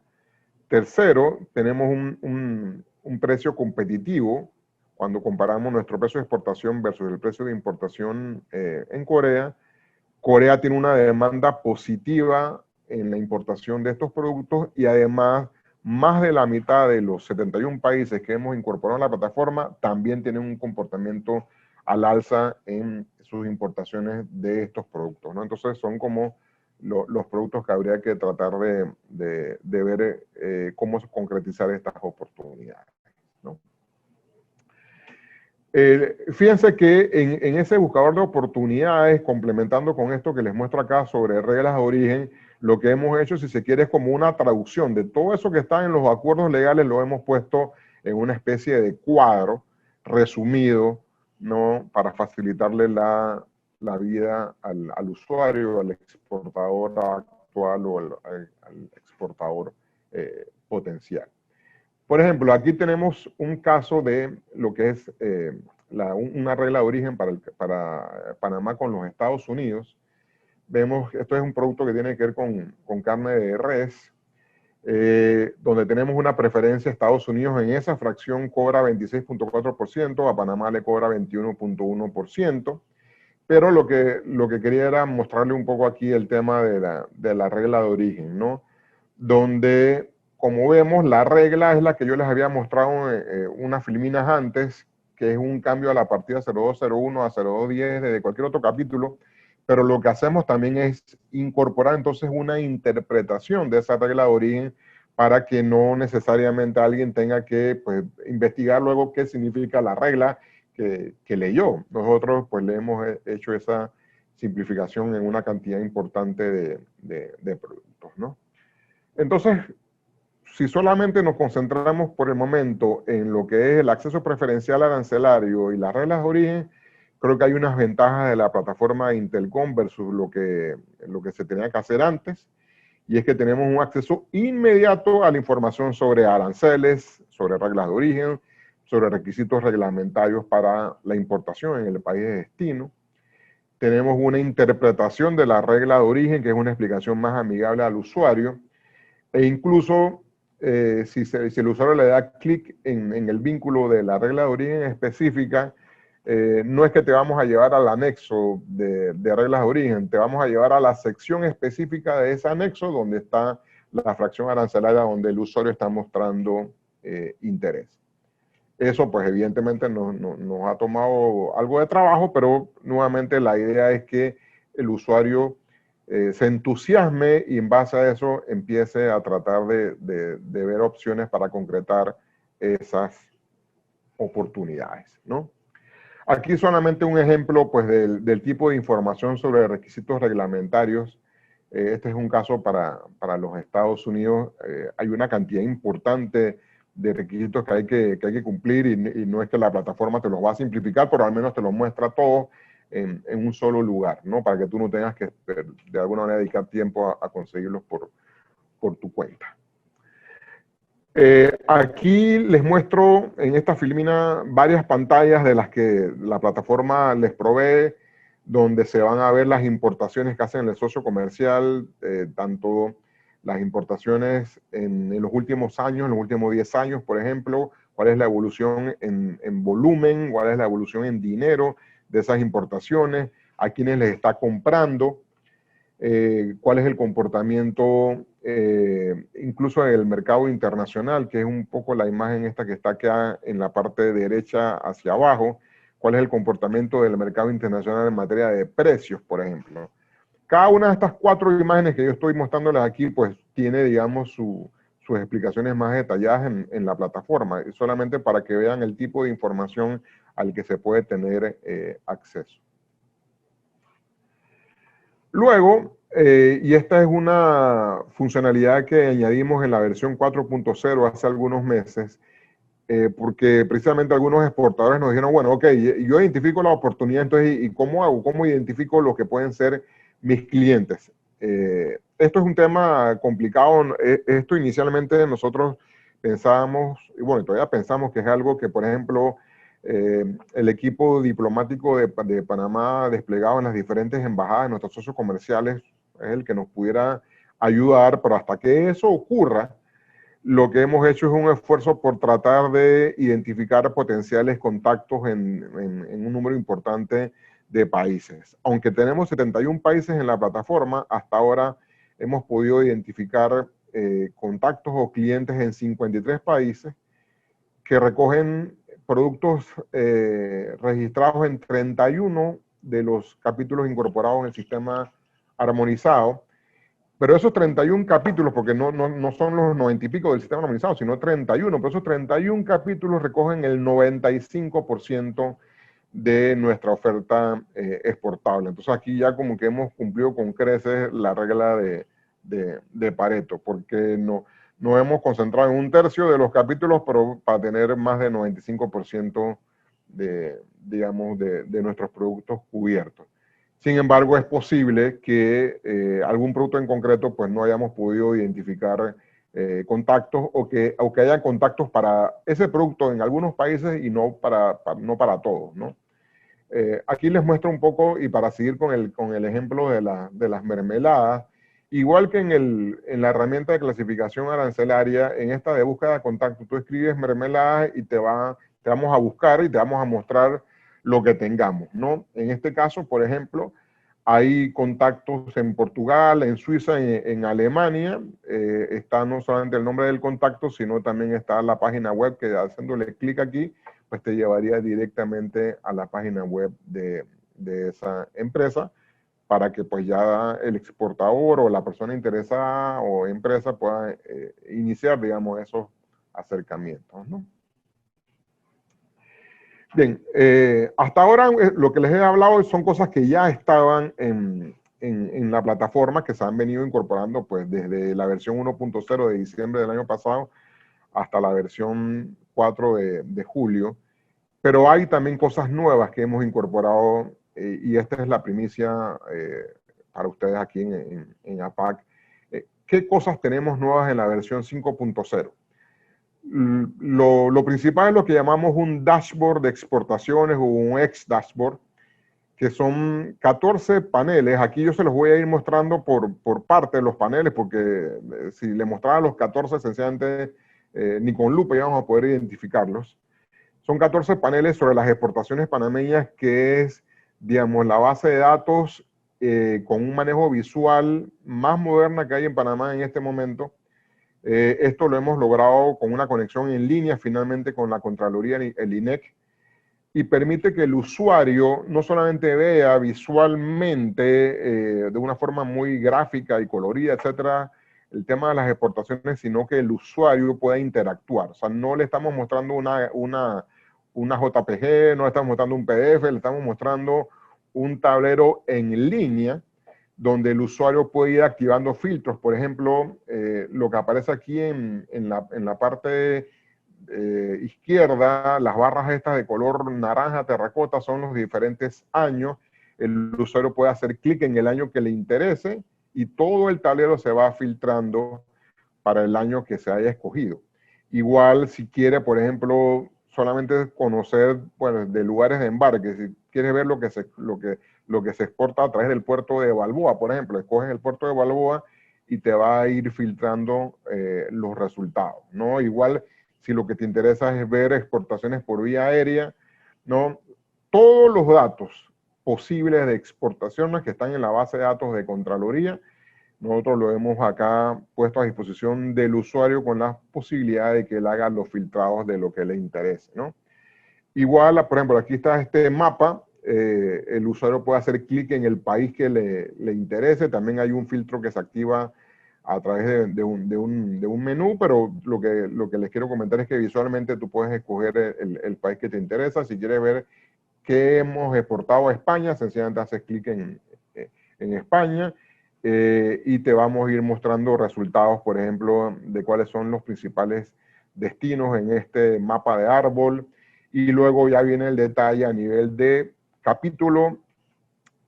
Tercero, tenemos un precio competitivo cuando comparamos nuestro precio de exportación versus el precio de importación en Corea. Corea tiene una demanda positiva en la importación de estos productos y además más de la mitad de los 71 países que hemos incorporado a la plataforma también tienen un comportamiento al alza en sus importaciones de estos productos, ¿no? Entonces son como los productos que habría que tratar de ver cómo concretizar estas oportunidades, ¿no? Fíjense que en ese buscador de oportunidades, complementando con esto que les muestro acá sobre reglas de origen, lo que hemos hecho, si se quiere, es como una traducción de todo eso que está en los acuerdos legales, lo hemos puesto en una especie de cuadro resumido, ¿no? Para facilitarle la vida al usuario, al exportador actual o al exportador potencial. Por ejemplo, aquí tenemos un caso de lo que es una regla de origen para Panamá con los Estados Unidos. Vemos, esto es un producto que tiene que ver con carne de res, donde tenemos una preferencia. Estados Unidos en esa fracción cobra 26.4%, a Panamá le cobra 21.1%, pero lo que quería era mostrarle un poco aquí el tema de la regla de origen, ¿no? Donde, como vemos, la regla es la que yo les había mostrado unas filminas antes, que es un cambio a la partida 0201 a 0210 de cualquier otro capítulo, pero lo que hacemos también es incorporar entonces una interpretación de esa regla de origen para que no necesariamente alguien tenga que pues, investigar luego qué significa la regla que leyó. Nosotros pues le hemos hecho esa simplificación en una cantidad importante de productos, ¿no? Entonces, si solamente nos concentramos por el momento en lo que es el acceso preferencial arancelario y las reglas de origen, creo que hay unas ventajas de la plataforma Intelcom versus lo que se tenía que hacer antes, y es que tenemos un acceso inmediato a la información sobre aranceles, sobre reglas de origen, sobre requisitos reglamentarios para la importación en el país de destino. Tenemos una interpretación de la regla de origen, que es una explicación más amigable al usuario, e incluso si el usuario le da clic en el vínculo de la regla de origen específica, no es que te vamos a llevar al anexo de reglas de origen, te vamos a llevar a la sección específica de ese anexo donde está la fracción arancelaria donde el usuario está mostrando interés. Eso pues evidentemente nos ha tomado algo de trabajo, pero nuevamente la idea es que el usuario se entusiasme y en base a eso empiece a tratar de ver opciones para concretar esas oportunidades, ¿no? Aquí solamente un ejemplo pues, del tipo de información sobre requisitos reglamentarios. Este es un caso para los Estados Unidos. Hay una cantidad importante de requisitos que hay que cumplir y no es que la plataforma te los va a simplificar, pero al menos te los muestra todo en un solo lugar, ¿no? Para que tú no tengas que de alguna manera dedicar tiempo a conseguirlos por tu cuenta. Aquí les muestro en esta filmina varias pantallas de las que la plataforma les provee, donde se van a ver las importaciones que hacen el socio comercial, tanto las importaciones en los últimos años, en los últimos 10 años, por ejemplo, cuál es la evolución en volumen, cuál es la evolución en dinero de esas importaciones, a quiénes les está comprando, cuál es el comportamiento incluso en el mercado internacional, que es un poco la imagen esta que está acá en la parte derecha hacia abajo, cuál es el comportamiento del mercado internacional en materia de precios, por ejemplo. Cada una de estas 4 imágenes que yo estoy mostrándoles aquí, pues tiene, digamos, sus explicaciones más detalladas en la plataforma, solamente para que vean el tipo de información al que se puede tener acceso. Luego, y esta es una funcionalidad que añadimos en la versión 4.0 hace algunos meses, porque precisamente algunos exportadores nos dijeron, bueno, ok, yo identifico la oportunidad, entonces, ¿y cómo hago? ¿Cómo identifico lo que pueden ser mis clientes? Esto es un tema complicado. Esto inicialmente nosotros pensábamos, y bueno, todavía pensamos que es algo que, por ejemplo, el equipo diplomático de Panamá desplegado en las diferentes embajadas de nuestros socios comerciales es el que nos pudiera ayudar, pero hasta que eso ocurra, lo que hemos hecho es un esfuerzo por tratar de identificar potenciales contactos en un número importante de países. Aunque tenemos 71 países en la plataforma, hasta ahora hemos podido identificar contactos o clientes en 53 países que recogen productos registrados en 31 de los capítulos incorporados en el sistema armonizado. Pero esos 31 capítulos, porque no son los 90 y pico del sistema armonizado, sino 31, pero esos 31 capítulos recogen el 95% de nuestra oferta exportable. Entonces aquí ya como que hemos cumplido con creces la regla de Pareto, porque nos hemos concentrado en 1/3 de los capítulos, pero para tener más del 95% digamos, de nuestros productos cubiertos. Sin embargo, es posible que algún producto en concreto pues no hayamos podido identificar contactos o que haya contactos para ese producto en algunos países y no para todos, ¿no? Aquí les muestro un poco, y para seguir con el ejemplo de las mermeladas, igual que en la herramienta de clasificación arancelaria, en esta de búsqueda de contacto, tú escribes mermeladas y te vamos a buscar y te vamos a mostrar lo que tengamos, ¿no? En este caso, por ejemplo, hay contactos en Portugal, en Suiza, en Alemania. Está no solamente el nombre del contacto, sino también está la página web que haciéndole clic aquí, pues te llevaría directamente a la página web de esa empresa para que pues ya el exportador o la persona interesada o empresa pueda iniciar, digamos, esos acercamientos, ¿no? Bien, hasta ahora lo que les he hablado son cosas que ya estaban en en la plataforma que se han venido incorporando pues desde la versión 1.0 de diciembre del año pasado hasta la versión 4 de julio. Pero hay también cosas nuevas que hemos incorporado y esta es la primicia para ustedes aquí en APAC. ¿Qué cosas tenemos nuevas en la versión 5.0? Lo principal es lo que llamamos un dashboard de exportaciones o un ex-dashboard, que son 14 paneles. Aquí yo se los voy a ir mostrando por parte de los paneles, porque si le mostraba los 14, sencillamente ni con lupa íbamos a poder identificarlos. Son 14 paneles sobre las exportaciones panameñas, que es, digamos, la base de datos con un manejo visual más moderna que hay en Panamá en este momento. Esto lo hemos logrado con una conexión en línea finalmente con la Contraloría, el INEC, y permite que el usuario no solamente vea visualmente de una forma muy gráfica y colorida, etcétera, el tema de las exportaciones, sino que el usuario pueda interactuar. O sea, no le estamos mostrando una JPG, no le estamos mostrando un PDF, le estamos mostrando un tablero en línea donde el usuario puede ir activando filtros. Por ejemplo, lo que aparece aquí en la parte izquierda, las barras estas de color naranja terracota son los diferentes años. El usuario puede hacer clic en el año que le interese y todo el tablero se va filtrando para el año que se haya escogido. Igual si quiere, por ejemplo, solamente conocer, bueno, de lugares de embarque, si quieres ver lo que se exporta a través del puerto de Balboa, por ejemplo, escoges el puerto de Balboa y te va a ir filtrando los resultados, ¿no? Igual, si lo que te interesa es ver exportaciones por vía aérea, ¿no? Todos los datos posibles de exportaciones que están en la base de datos de Contraloría, nosotros lo hemos acá puesto a disposición del usuario con la posibilidad de que él haga los filtrados de lo que le interese, ¿no? Igual, por ejemplo, aquí está este mapa. El usuario puede hacer clic en el país que le interese. También hay un filtro que se activa a través de un menú, pero lo que les quiero comentar es que visualmente tú puedes escoger el país que te interesa. Si quieres ver qué hemos exportado a España, sencillamente haces clic en España y te vamos a ir mostrando resultados, por ejemplo, de cuáles son los principales destinos en este mapa de árbol. Y luego ya viene el detalle a nivel de capítulo,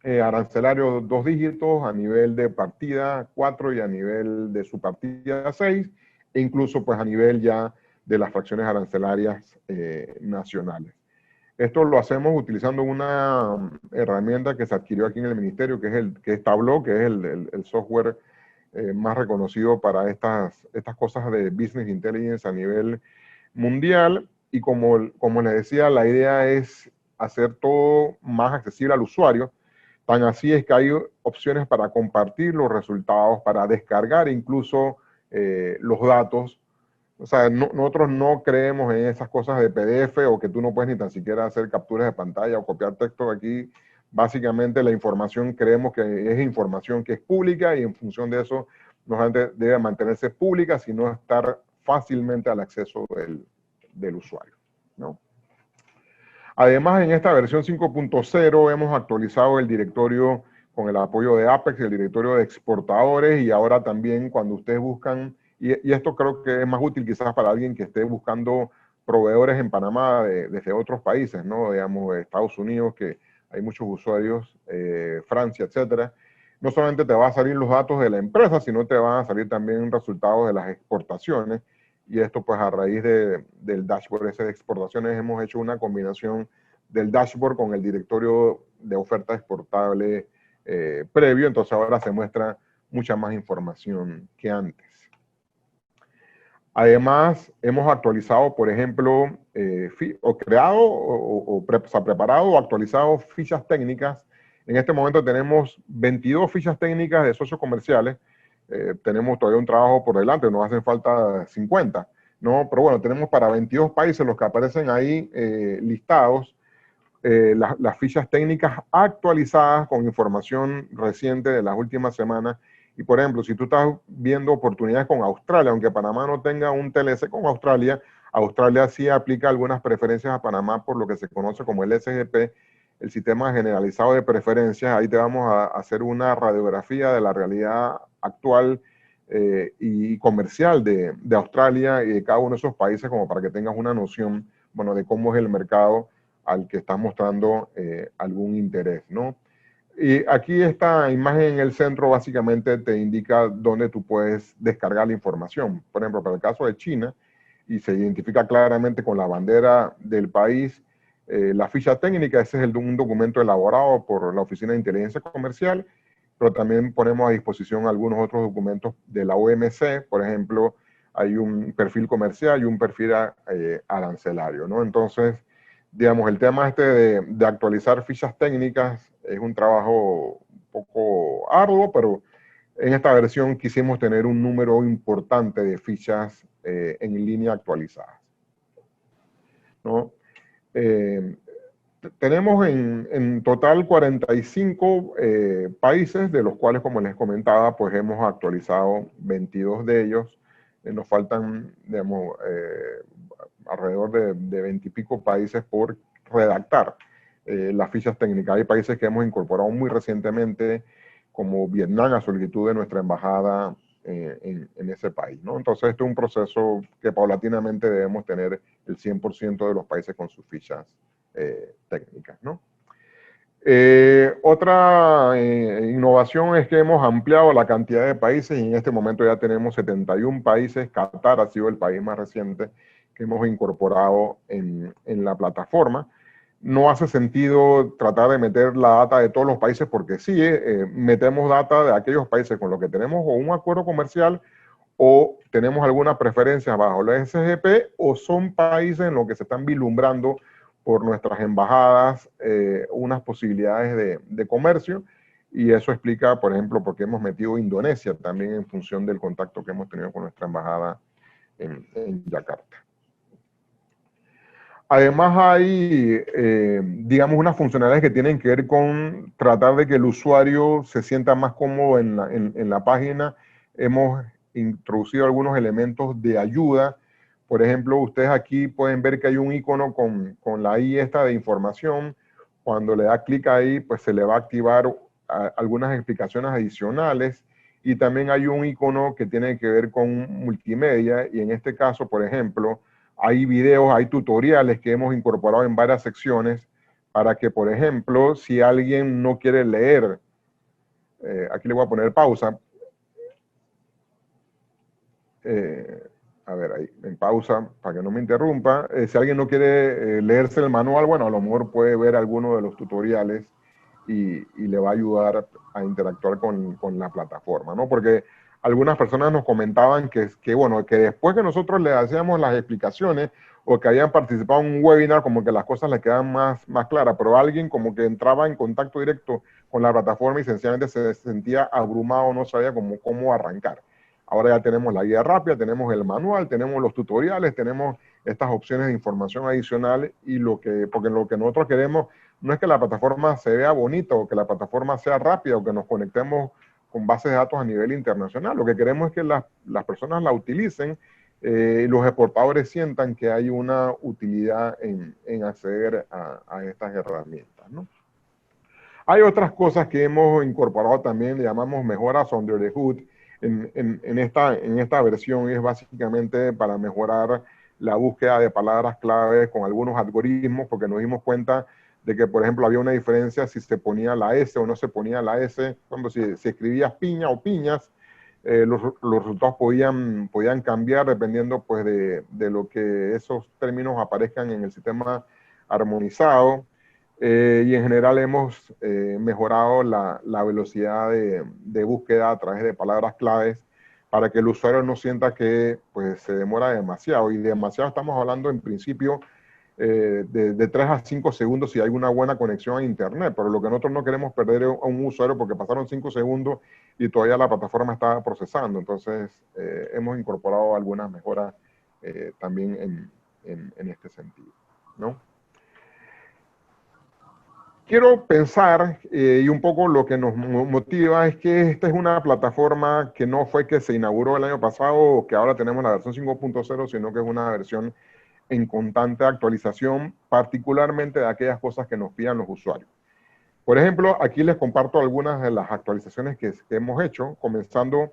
arancelario 2 dígitos, a nivel de partida 4 y a nivel de subpartida 6, e incluso pues a nivel ya de las fracciones arancelarias nacionales. Esto lo hacemos utilizando una herramienta que se adquirió aquí en el ministerio, que es Tableau, que es el software más reconocido para estas cosas de business intelligence a nivel mundial. Y como les decía, la idea es hacer todo más accesible al usuario. Tan así es que hay opciones para compartir los resultados, para descargar incluso los datos. O sea, nosotros no creemos en esas cosas de PDF o que tú no puedes ni tan siquiera hacer capturas de pantalla o copiar texto. Aquí, básicamente, la información creemos que es información que es pública y en función de eso no solamente debe mantenerse pública, sino estar fácilmente al acceso del usuario, ¿no? Además, en esta versión 5.0 hemos actualizado el directorio con el apoyo de Apex, el directorio de exportadores, y ahora también cuando ustedes buscan, y esto creo que es más útil quizás para alguien que esté buscando proveedores en Panamá desde otros países, ¿no? Digamos, Estados Unidos, que hay muchos usuarios, Francia, etcétera. No solamente te van a salir los datos de la empresa, sino te van a salir también resultados de las exportaciones. Y esto pues a raíz del dashboard ese de exportaciones hemos hecho una combinación del dashboard con el directorio de oferta exportable previo, entonces ahora se muestra mucha más información que antes. Además, hemos actualizado, por ejemplo, preparado o actualizado fichas técnicas. En este momento tenemos 22 fichas técnicas de socios comerciales. Tenemos todavía un trabajo por delante, nos hacen falta 50, ¿no? Pero bueno, tenemos para 22 países los que aparecen ahí listados, las fichas técnicas actualizadas con información reciente de las últimas semanas. Y por ejemplo, si tú estás viendo oportunidades con Australia, aunque Panamá no tenga un TLC con Australia, Australia sí aplica algunas preferencias a Panamá por lo que se conoce como el SGP, el sistema generalizado de preferencias. Ahí te vamos a hacer una radiografía de la realidad actual y comercial de Australia y de cada uno de esos países, como para que tengas una noción, bueno, de cómo es el mercado al que estás mostrando algún interés, ¿no? Y aquí esta imagen en el centro básicamente te indica dónde tú puedes descargar la información. Por ejemplo, para el caso de China, y se identifica claramente con la bandera del país, la ficha técnica, ese es un documento elaborado por la Oficina de Inteligencia Comercial, pero también ponemos a disposición algunos otros documentos de la OMC. Por ejemplo, hay un perfil comercial y un perfil arancelario, ¿no? Entonces, digamos, el tema de actualizar fichas técnicas es un trabajo un poco arduo, pero en esta versión quisimos tener un número importante de fichas en línea actualizadas, ¿no? Tenemos en total 45 países, de los cuales, como les comentaba, pues hemos actualizado 22 de ellos. Nos faltan, digamos, alrededor de 20 y pico países por redactar las fichas técnicas. Hay países que hemos incorporado muy recientemente, como Vietnam, a solicitud de nuestra embajada en ese país, ¿no? Entonces, este es un proceso que paulatinamente debemos tener el 100% de los países con sus fichas técnicas, ¿no? Otra innovación es que hemos ampliado la cantidad de países y en este momento ya tenemos 71 países. Qatar ha sido el país más reciente que hemos incorporado en la plataforma. No hace sentido tratar de meter la data de todos los países porque sí, metemos data de aquellos países con los que tenemos o un acuerdo comercial o tenemos alguna preferencia bajo la SGP, o son países en los que se están vislumbrando por nuestras embajadas unas posibilidades de comercio, y eso explica, por ejemplo, por qué hemos metido Indonesia también en función del contacto que hemos tenido con nuestra embajada en Yakarta. Además hay, digamos, unas funcionalidades que tienen que ver con tratar de que el usuario se sienta más cómodo en la página. Hemos introducido algunos elementos de ayuda. Por ejemplo, ustedes aquí pueden ver que hay un icono con la I esta de información. Cuando le da clic ahí, pues se le va a activar algunas explicaciones adicionales. Y también hay un icono que tiene que ver con multimedia. Y en este caso, por ejemplo, hay videos, hay tutoriales que hemos incorporado en varias secciones para que, por ejemplo, si alguien no quiere leer, aquí le voy a poner pausa. A ver, ahí, en pausa, para que no me interrumpa. Si alguien no quiere leerse el manual, bueno, a lo mejor puede ver alguno de los tutoriales y le va a ayudar a interactuar con la plataforma, ¿no? Porque algunas personas nos comentaban bueno, que después que nosotros le hacíamos las explicaciones o que habían participado en un webinar, como que las cosas les quedan más claras, pero alguien como que entraba en contacto directo con la plataforma y sencillamente se sentía abrumado, no sabía cómo arrancar. Ahora ya tenemos la guía rápida, tenemos el manual, tenemos los tutoriales, tenemos estas opciones de información adicional, y porque lo que nosotros queremos no es que la plataforma se vea bonita o que la plataforma sea rápida o que nos conectemos con bases de datos a nivel internacional. Lo que queremos es que las personas la utilicen y los exportadores sientan que hay una utilidad en acceder a estas herramientas, ¿no? Hay otras cosas que hemos incorporado también, le llamamos mejoras under the hood en esta versión. Es básicamente para mejorar la búsqueda de palabras claves con algunos algoritmos, porque nos dimos cuenta de que, por ejemplo, había una diferencia si se ponía la S o no se ponía la S. Cuando si escribías piña o piñas, los resultados podían cambiar dependiendo, pues, de lo que esos términos aparezcan en el sistema armonizado. Y en general hemos mejorado la velocidad de búsqueda a través de palabras claves para que el usuario no sienta que, pues, se demora demasiado. Y demasiado estamos hablando en principio de 3 a 5 segundos si hay una buena conexión a internet, pero lo que nosotros no queremos perder a un usuario porque pasaron 5 segundos y todavía la plataforma está procesando. Entonces hemos incorporado algunas mejoras también en este sentido, ¿no? Quiero pensar, y un poco lo que nos motiva es que esta es una plataforma que no fue que se inauguró el año pasado o que ahora tenemos la versión 5.0, sino que es una versión en constante actualización, particularmente de aquellas cosas que nos pidan los usuarios. Por ejemplo, aquí les comparto algunas de las actualizaciones que hemos hecho, comenzando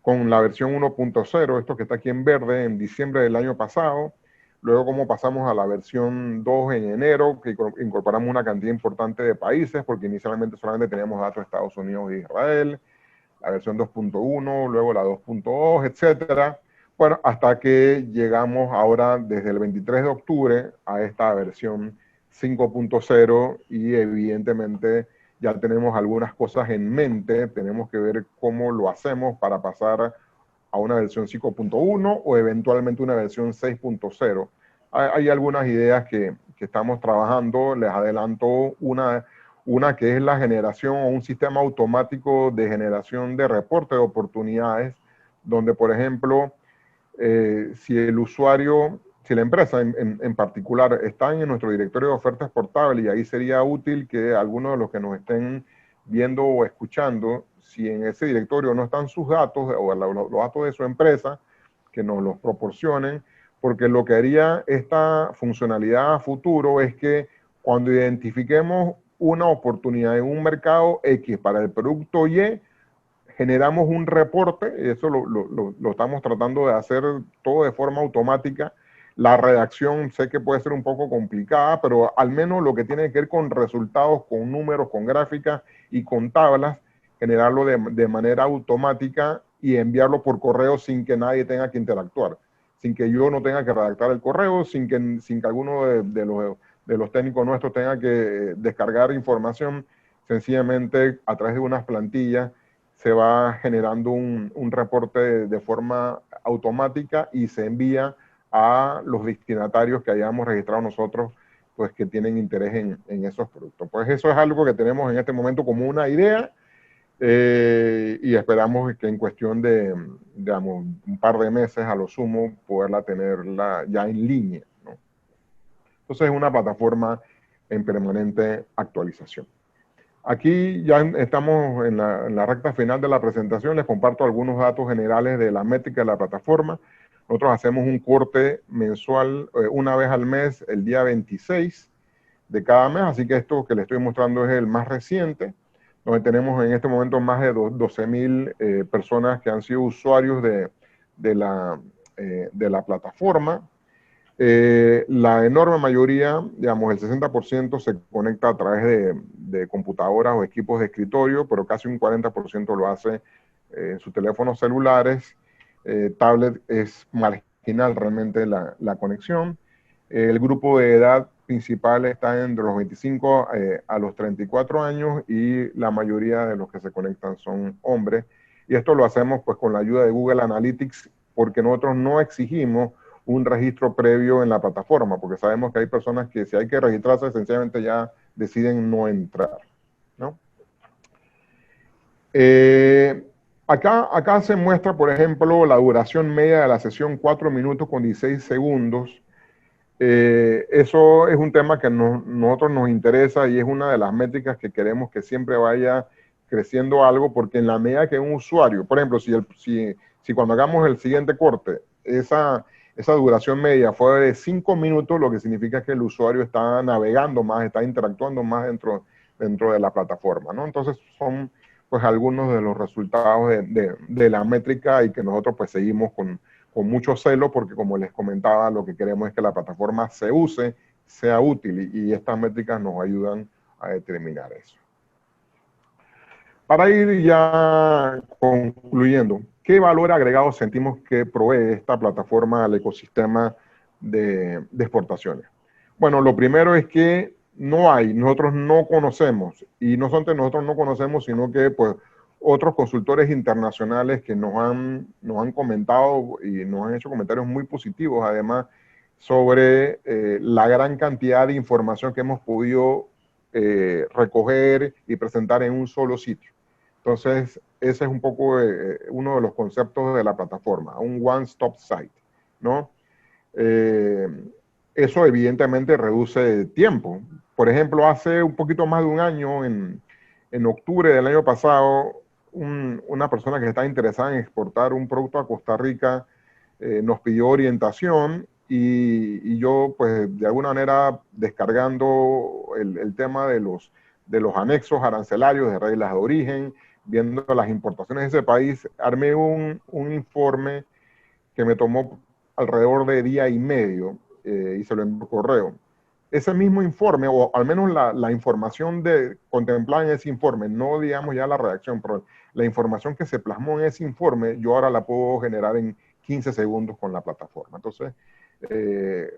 con la versión 1.0, esto que está aquí en verde, en diciembre del año pasado. Luego, como pasamos a la versión 2 en enero, que incorporamos una cantidad importante de países, porque inicialmente solamente teníamos datos de Estados Unidos e Israel. La versión 2.1, luego la 2.2, etcétera. Bueno, hasta que llegamos ahora, desde el 23 de octubre, a esta versión 5.0 y evidentemente ya tenemos algunas cosas en mente. Tenemos que ver cómo lo hacemos para pasar a una versión 5.1 o eventualmente una versión 6.0. Hay algunas ideas que estamos trabajando. Les adelanto una que es la generación o un sistema automático de generación de reporte de oportunidades, donde, por ejemplo, si el usuario, si la empresa en particular está en nuestro directorio de ofertas exportables, y ahí sería útil que algunos de los que nos estén viendo o escuchando, si en ese directorio no están sus datos o los datos de su empresa, que nos los proporcionen, porque lo que haría esta funcionalidad a futuro es que cuando identifiquemos una oportunidad en un mercado X para el producto Y, generamos un reporte. Eso lo estamos tratando de hacer todo de forma automática. La redacción sé que puede ser un poco complicada, pero al menos lo que tiene que ver con resultados, con números, con gráficas y con tablas, generarlo de manera automática y enviarlo por correo sin que nadie tenga que interactuar, sin que yo no tenga que redactar el correo, sin que alguno de los técnicos nuestros tenga que descargar información. Sencillamente, a través de unas plantillas, se va generando un reporte de forma automática y se envía a los destinatarios que hayamos registrado nosotros, pues que tienen interés en esos productos. Pues eso es algo que tenemos en este momento como una idea, y esperamos que en cuestión de, digamos, un par de meses a lo sumo, poderla tenerla ya en línea, ¿no? Entonces es una plataforma en permanente actualización. Aquí ya estamos en la recta final de la presentación. Les comparto algunos datos generales de la métrica de la plataforma. Nosotros hacemos un corte mensual una vez al mes, el día 26 de cada mes, así que esto que les estoy mostrando es el más reciente, donde tenemos en este momento más de 12,000 personas que han sido usuarios de la plataforma. La enorme mayoría, digamos el 60%, se conecta a través de computadoras o equipos de escritorio, pero casi un 40% lo hace en sus teléfonos celulares. Tablet es marginal realmente la conexión. El grupo de edad principal está entre los 25 a los 34 años y la mayoría de los que se conectan son hombres. Y esto lo hacemos pues con la ayuda de Google Analytics, porque nosotros no exigimos un registro previo en la plataforma, porque sabemos que hay personas que si hay que registrarse, sencillamente ya deciden no entrar, ¿no? Acá se muestra, por ejemplo, la duración media de la sesión, 4 minutos con 16 segundos. Eso es un tema que nosotros nos interesa y es una de las métricas que queremos que siempre vaya creciendo algo, porque en la medida que un usuario, por ejemplo, si cuando hagamos el siguiente corte, esa duración media fue de 5 minutos, lo que significa que el usuario está navegando más, está interactuando más dentro de la plataforma, ¿no? Entonces son pues algunos de los resultados de la métrica, y que nosotros pues seguimos con mucho celo, porque como les comentaba, lo que queremos es que la plataforma se use, sea útil, y estas métricas nos ayudan a determinar eso. Para ir ya concluyendo, ¿qué valor agregado sentimos que provee esta plataforma al ecosistema de exportaciones? Bueno, lo primero es que nosotros no conocemos, y no solamente nosotros no conocemos, sino que pues otros consultores internacionales que nos han comentado y nos han hecho comentarios muy positivos, además, sobre la gran cantidad de información que hemos podido recoger y presentar en un solo sitio. Entonces, ese es un poco uno de los conceptos de la plataforma, un one-stop site, ¿no? Eso evidentemente reduce tiempo. Por ejemplo, hace un poquito más de un año, en octubre del año pasado, una persona que está interesada en exportar un producto a Costa Rica nos pidió orientación, y yo, pues, de alguna manera, descargando el tema de los anexos arancelarios, de reglas de origen, viendo las importaciones de ese país, armé un informe que me tomó alrededor de día y medio y se lo envió por correo. Ese mismo informe, o al menos la información contemplada en ese informe, no digamos ya la redacción, pero la información que se plasmó en ese informe, yo ahora la puedo generar en 15 segundos con la plataforma. Entonces,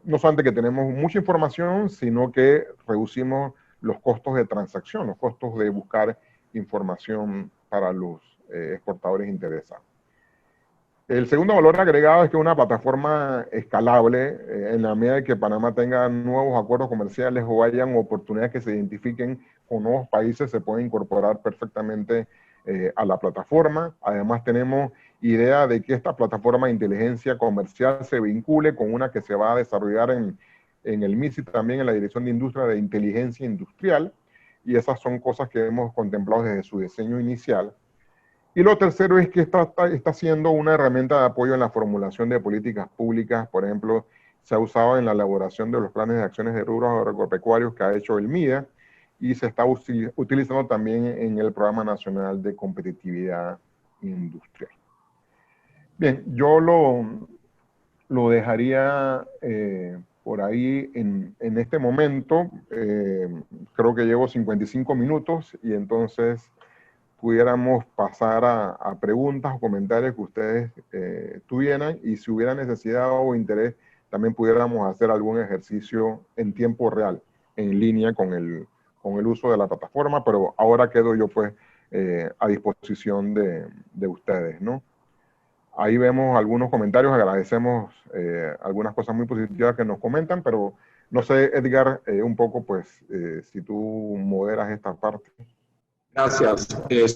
no solamente que tenemos mucha información, sino que reducimos los costos de transacción, los costos de buscar información para los exportadores interesados. El segundo valor agregado es que es una plataforma escalable en la medida de que Panamá tenga nuevos acuerdos comerciales o hayan oportunidades que se identifiquen con nuevos países, se puede incorporar perfectamente a la plataforma. Además tenemos idea de que esta plataforma de inteligencia comercial se vincule con una que se va a desarrollar en el MISI también, en la Dirección de Industria de Inteligencia Industrial, y esas son cosas que hemos contemplado desde su diseño inicial. Y lo tercero es que está siendo una herramienta de apoyo en la formulación de políticas públicas. Por ejemplo, se ha usado en la elaboración de los planes de acciones de rubros agropecuarios que ha hecho el MIDA y se está utilizando también en el Programa Nacional de Competitividad Industrial. Bien, yo lo dejaría por ahí en este momento. Creo que llevo 55 minutos y entonces pudiéramos pasar a preguntas o comentarios que ustedes tuvieran, y si hubiera necesidad o interés, también pudiéramos hacer algún ejercicio en tiempo real, en línea con el uso de la plataforma, pero ahora quedo yo pues a disposición de ustedes, ¿no? Ahí vemos algunos comentarios, agradecemos algunas cosas muy positivas que nos comentan, pero no sé, Edgar, un poco pues si tú moderas esta parte. Gracias.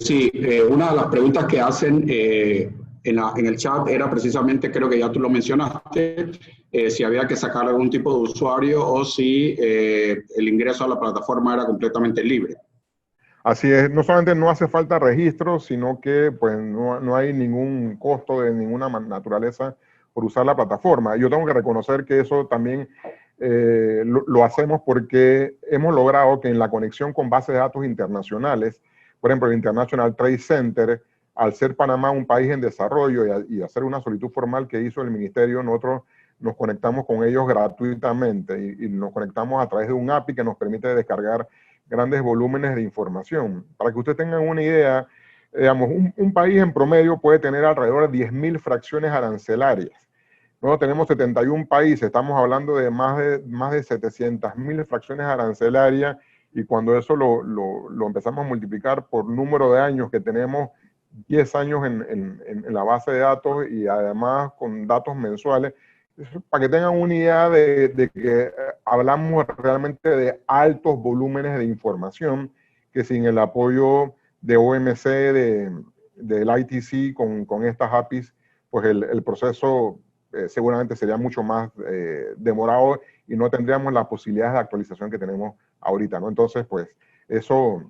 Sí, una de las preguntas que hacen en el chat era precisamente, creo que ya tú lo mencionaste, si había que sacar algún tipo de usuario o si el ingreso a la plataforma era completamente libre. Así es, no solamente no hace falta registro, sino que pues no hay ningún costo de ninguna naturaleza por usar la plataforma. Yo tengo que reconocer que eso también lo hacemos porque hemos logrado que en la conexión con bases de datos internacionales, por ejemplo, el International Trade Center, al ser Panamá un país en desarrollo y hacer una solicitud formal que hizo el ministerio, nosotros nos conectamos con ellos gratuitamente y nos conectamos a través de un API que nos permite descargar grandes volúmenes de información. Para que ustedes tengan una idea, digamos, un país en promedio puede tener alrededor de 10.000 fracciones arancelarias. Nosotros tenemos 71 países, estamos hablando de más de 700.000 fracciones arancelarias, y cuando eso lo empezamos a multiplicar por número de años que tenemos, 10 años en la base de datos y además con datos mensuales, para que tengan una idea de que hablamos realmente de altos volúmenes de información que sin el apoyo de OMC, del ITC con estas APIs, pues el proceso seguramente sería mucho más demorado y no tendríamos las posibilidades de actualización que tenemos ahorita, ¿no? Entonces, pues eso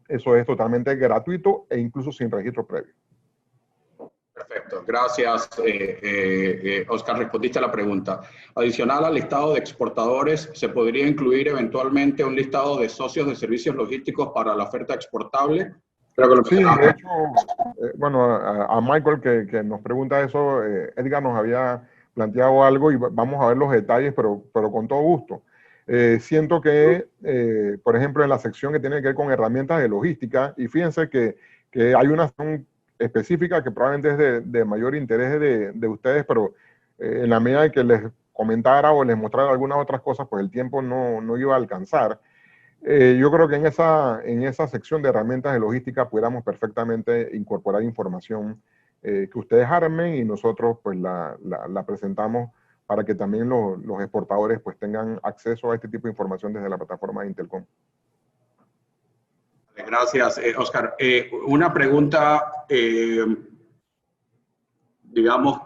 es totalmente gratuito e incluso sin registro previo. Perfecto, gracias, Oscar, respondiste a la pregunta. Adicional al listado de exportadores, ¿se podría incluir eventualmente un listado de socios de servicios logísticos para la oferta exportable? Creo que lo sí, de hecho, bueno, a Michael que nos pregunta eso, Edgar nos había planteado algo y vamos a ver los detalles, pero con todo gusto. Siento que, por ejemplo, en la sección que tiene que ver con herramientas de logística, y fíjense que hay una específica que probablemente es de mayor interés de ustedes, pero en la medida de que les comentara o les mostrara algunas otras cosas, pues el tiempo no iba a alcanzar. Yo creo que en esa sección de herramientas de logística pudiéramos perfectamente incorporar información que ustedes armen y nosotros pues la presentamos para que también los exportadores pues tengan acceso a este tipo de información desde la plataforma de Intelcom. Gracias, Oscar. Una pregunta, digamos,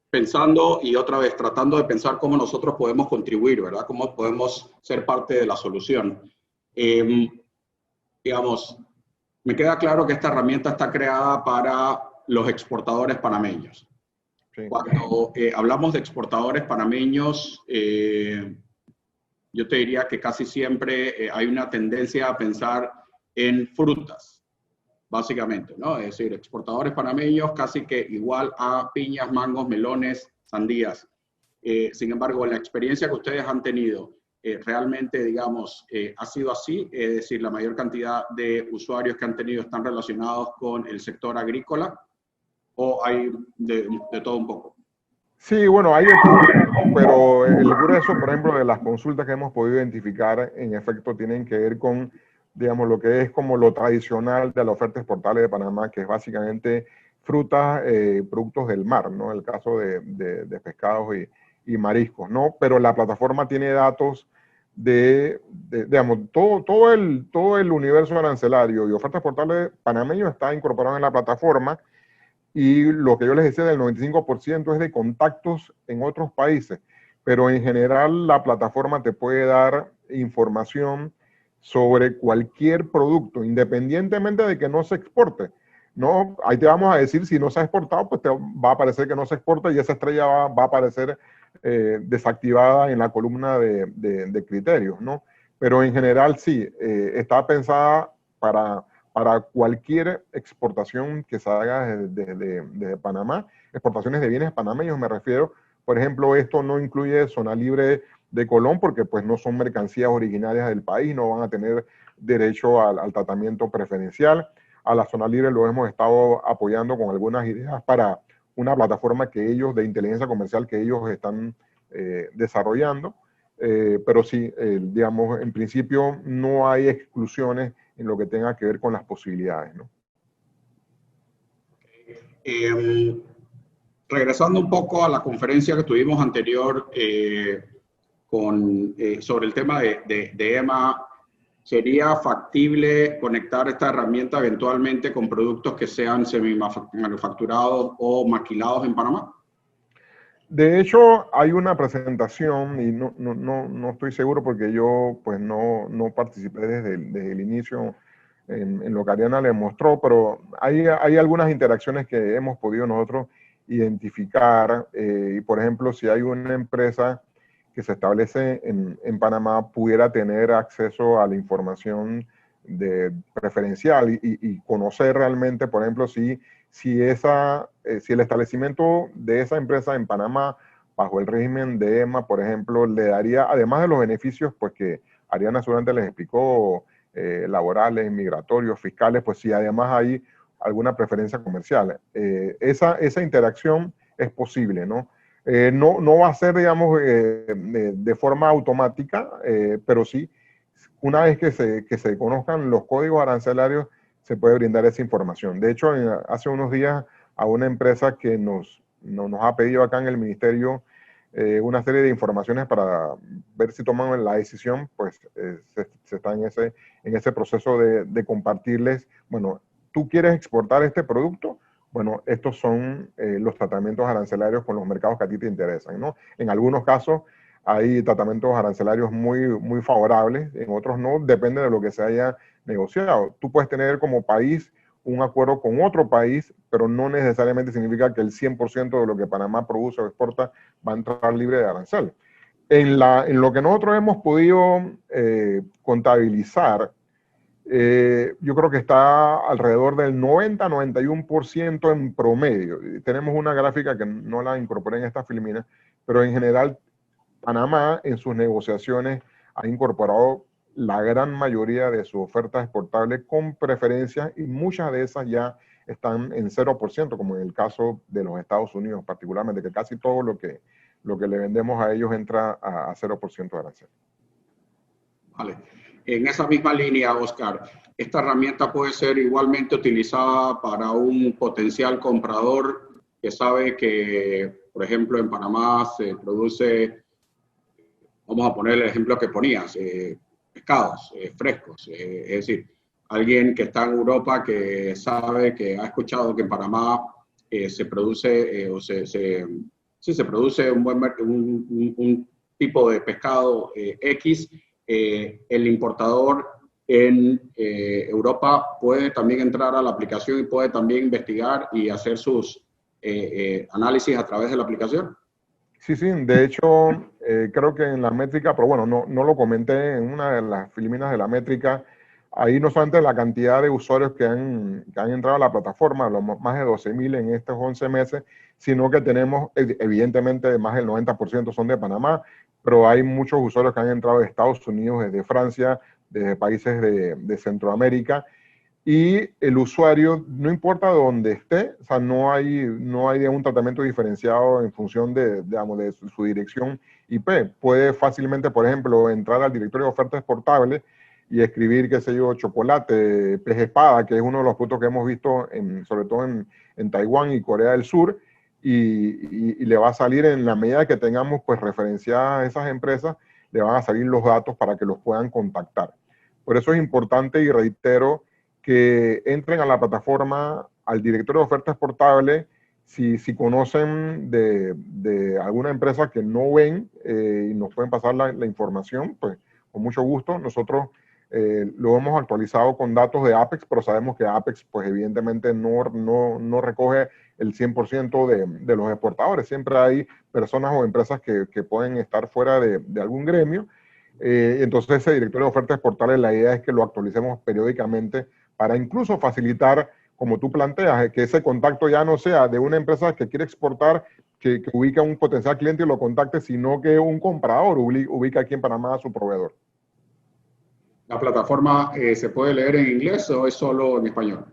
pensando y otra vez tratando de pensar cómo nosotros podemos contribuir, ¿verdad? Cómo podemos ser parte de la solución. Digamos, me queda claro que esta herramienta está creada para los exportadores panameños. Sí. Cuando hablamos de exportadores panameños, yo te diría que casi siempre hay una tendencia a pensar en frutas, básicamente, ¿no? Es decir, exportadores panameños casi que igual a piñas, mangos, melones, sandías. Sin embargo, la experiencia que ustedes han tenido realmente, digamos, ha sido así, es decir, la mayor cantidad de usuarios que han tenido están relacionados con el sector agrícola, o hay de todo un poco. Sí, bueno, hay de todo, pero el grueso, por ejemplo, de las consultas que hemos podido identificar, en efecto, tienen que ver con, digamos, lo que es como lo tradicional de la oferta exportable de Panamá, que es básicamente frutas, productos del mar, ¿no? El caso de pescados y mariscos, ¿no? Pero la plataforma tiene datos digamos, todo el universo arancelario y oferta exportable panameño está incorporado en la plataforma. Y lo que yo les decía del 95% es de contactos en otros países, pero en general la plataforma te puede dar información sobre cualquier producto, independientemente de que no se exporte. No, ahí te vamos a decir, si no se ha exportado, pues te va a aparecer que no se exporta y esa estrella va a aparecer desactivada en la columna de criterios, ¿no? Pero en general sí, está pensada para cualquier exportación que se haga desde Panamá, exportaciones de bienes panameños me refiero. Por ejemplo, esto no incluye zona libre de Colón porque pues no son mercancías originarias del país, no van a tener derecho al tratamiento preferencial. A la zona libre lo hemos estado apoyando con algunas ideas para una plataforma que ellos, de inteligencia comercial que ellos están desarrollando. Pero sí, digamos, en principio no hay exclusiones en lo que tenga que ver con las posibilidades, ¿no? Regresando un poco a la conferencia que tuvimos anterior sobre el tema de EMA, ¿sería factible conectar esta herramienta eventualmente con productos que sean semi-manufacturados o maquilados en Panamá? De hecho, hay una presentación, y no estoy seguro porque yo pues no participé desde el inicio en lo que Ariana le mostró, pero hay algunas interacciones que hemos podido nosotros identificar. Y por ejemplo, si hay una empresa que se establece en Panamá, pudiera tener acceso a la información preferencial y conocer realmente, por ejemplo, si el establecimiento de esa empresa en Panamá, bajo el régimen de EMA, por ejemplo, le daría, además de los beneficios pues que Ariana seguramente les explicó, laborales, migratorios, fiscales, pues si además hay alguna preferencia comercial. Esa interacción es posible, ¿no? No va a ser, digamos, de forma automática, pero sí, una vez que se conozcan los códigos arancelarios, se puede brindar esa información. De hecho, hace unos días a una empresa que nos ha pedido acá en el ministerio una serie de informaciones para ver si toman la decisión, pues se está en ese proceso de compartirles, bueno, ¿tú quieres exportar este producto? Bueno, estos son los tratamientos arancelarios con los mercados que a ti te interesan, ¿no? En algunos casos hay tratamientos arancelarios muy favorables, en otros no, depende de lo que se haya negociado. Tú puedes tener como país un acuerdo con otro país, pero no necesariamente significa que el 100% de lo que Panamá produce o exporta va a entrar libre de arancel. En lo que nosotros hemos podido contabilizar, yo creo que está alrededor del 90-91% en promedio. Tenemos una gráfica que no la incorporé en esta filmina, pero en general Panamá en sus negociaciones ha incorporado la gran mayoría de su oferta exportable con preferencias y muchas de esas ya están en 0%, como en el caso de los Estados Unidos particularmente, que casi todo lo que le vendemos a ellos entra a 0% de arancel. Vale. En esa misma línea, Oscar, esta herramienta puede ser igualmente utilizada para un potencial comprador que sabe que, por ejemplo, en Panamá se produce, vamos a poner el ejemplo que ponías, pescados frescos. Es decir, alguien que está en Europa que sabe, que ha escuchado que en Panamá se produce se produce un tipo de pescado X. El importador en Europa puede también entrar a la aplicación y puede también investigar y hacer sus análisis a través de la aplicación? Sí, sí, de hecho, creo que en la métrica, pero bueno, no lo comenté en una de las filminas de la métrica, ahí no solamente la cantidad de usuarios que han entrado a la plataforma, más de 12.000 en estos 11 meses, sino que tenemos, evidentemente, más del 90% son de Panamá, pero hay muchos usuarios que han entrado de Estados Unidos, desde Francia, desde países de Centroamérica, y el usuario, no importa dónde esté, o sea, no hay un tratamiento diferenciado en función digamos, de su dirección IP. Puede fácilmente, por ejemplo, entrar al directorio de ofertas exportables y escribir, qué sé yo, chocolate, pez espada, que es uno de los puntos que hemos visto, sobre todo en Taiwán y Corea del Sur, y le va a salir, en la medida que tengamos pues referenciadas esas empresas, le van a salir los datos para que los puedan contactar. Por eso es importante, y reitero, que entren a la plataforma, al directorio de ofertas exportables, si conocen de alguna empresa que no ven y nos pueden pasar la información, pues con mucho gusto. Nosotros lo hemos actualizado con datos de Apex, pero sabemos que Apex, pues evidentemente no recoge el 100% de los exportadores. Siempre hay personas o empresas que pueden estar fuera de algún gremio. Entonces ese directorio de ofertas exportables, la idea es que lo actualicemos periódicamente para incluso facilitar, como tú planteas, que ese contacto ya no sea de una empresa que quiere exportar, que ubica un potencial cliente y lo contacte, sino que un comprador ubica aquí en Panamá a su proveedor. ¿La plataforma se puede leer en inglés o es solo en español?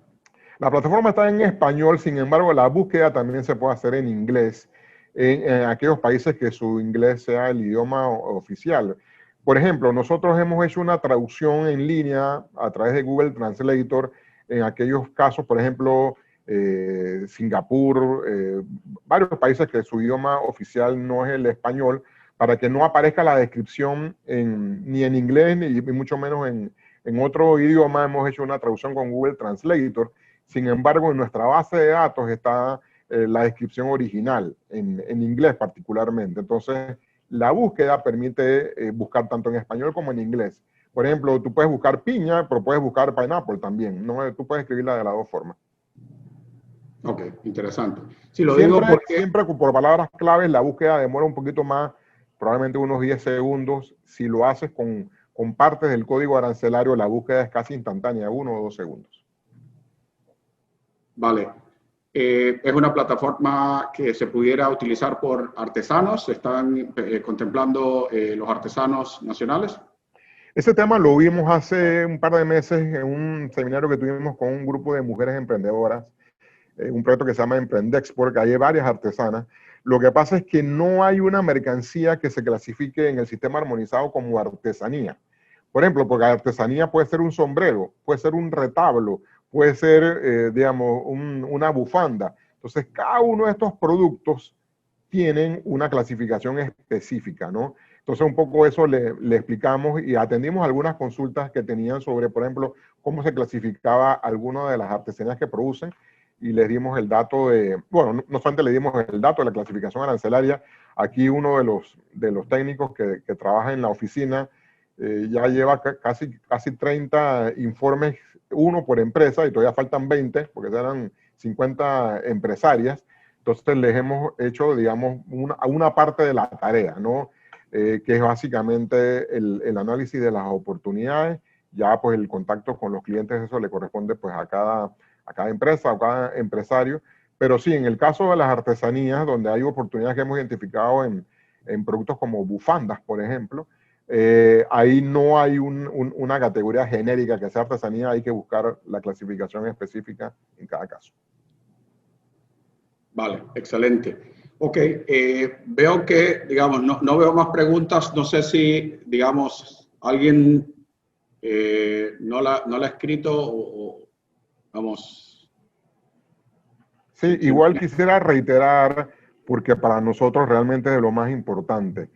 La plataforma está en español, sin embargo, la búsqueda también se puede hacer en inglés, en aquellos países que su inglés sea el idioma oficial. Por ejemplo, nosotros hemos hecho una traducción en línea a través de Google Translator en aquellos casos, por ejemplo, Singapur, varios países que su idioma oficial no es el español, para que no aparezca la descripción ni en inglés ni mucho menos en otro idioma. Hemos hecho una traducción con Google Translator. Sin embargo, en nuestra base de datos está la descripción original, en inglés particularmente. Entonces, la búsqueda permite buscar tanto en español como en inglés. Por ejemplo, tú puedes buscar piña, pero puedes buscar pineapple también. ¿No? Tú puedes escribirla de las dos formas. Ok, interesante. Sí, lo Siempre, digo porque... siempre por palabras claves, la búsqueda demora un poquito más, probablemente unos 10 segundos. Si lo haces con partes del código arancelario, la búsqueda es casi instantánea, 1 o 2 segundos. Vale. ¿Es una plataforma que se pudiera utilizar por artesanos? ¿Están contemplando los artesanos nacionales? Ese tema lo vimos hace un par de meses en un seminario que tuvimos con un grupo de mujeres emprendedoras, un proyecto que se llama Emprendexport, que hay varias artesanas. Lo que pasa es que no hay una mercancía que se clasifique en el sistema armonizado como artesanía. Por ejemplo, porque artesanía puede ser un sombrero, puede ser un retablo, puede ser, digamos, una bufanda. Entonces, cada uno de estos productos tienen una clasificación específica, ¿no? Entonces, un poco eso le explicamos y atendimos algunas consultas que tenían sobre, por ejemplo, cómo se clasificaba alguna de las artesanías que producen, y les dimos el dato bueno, no solamente le dimos el dato de la clasificación arancelaria. Aquí uno de los técnicos que trabaja en la oficina ya lleva casi 30 informes, uno por empresa, y todavía faltan 20, porque eran 50 empresarias. Entonces les hemos hecho, digamos, una parte de la tarea, ¿no? Que es básicamente el análisis de las oportunidades. Ya pues el contacto con los clientes, eso le corresponde pues a cada empresa o cada empresario. Pero sí, en el caso de las artesanías, donde hay oportunidades que hemos identificado en productos como bufandas, por ejemplo, ahí no hay una categoría genérica que sea artesanía, hay que buscar la clasificación específica en cada caso. Vale, excelente. Ok, veo que, digamos, no veo más preguntas. No sé si, digamos, alguien no la ha escrito o vamos. Sí, igual quisiera reiterar, porque para nosotros realmente es de lo más importante,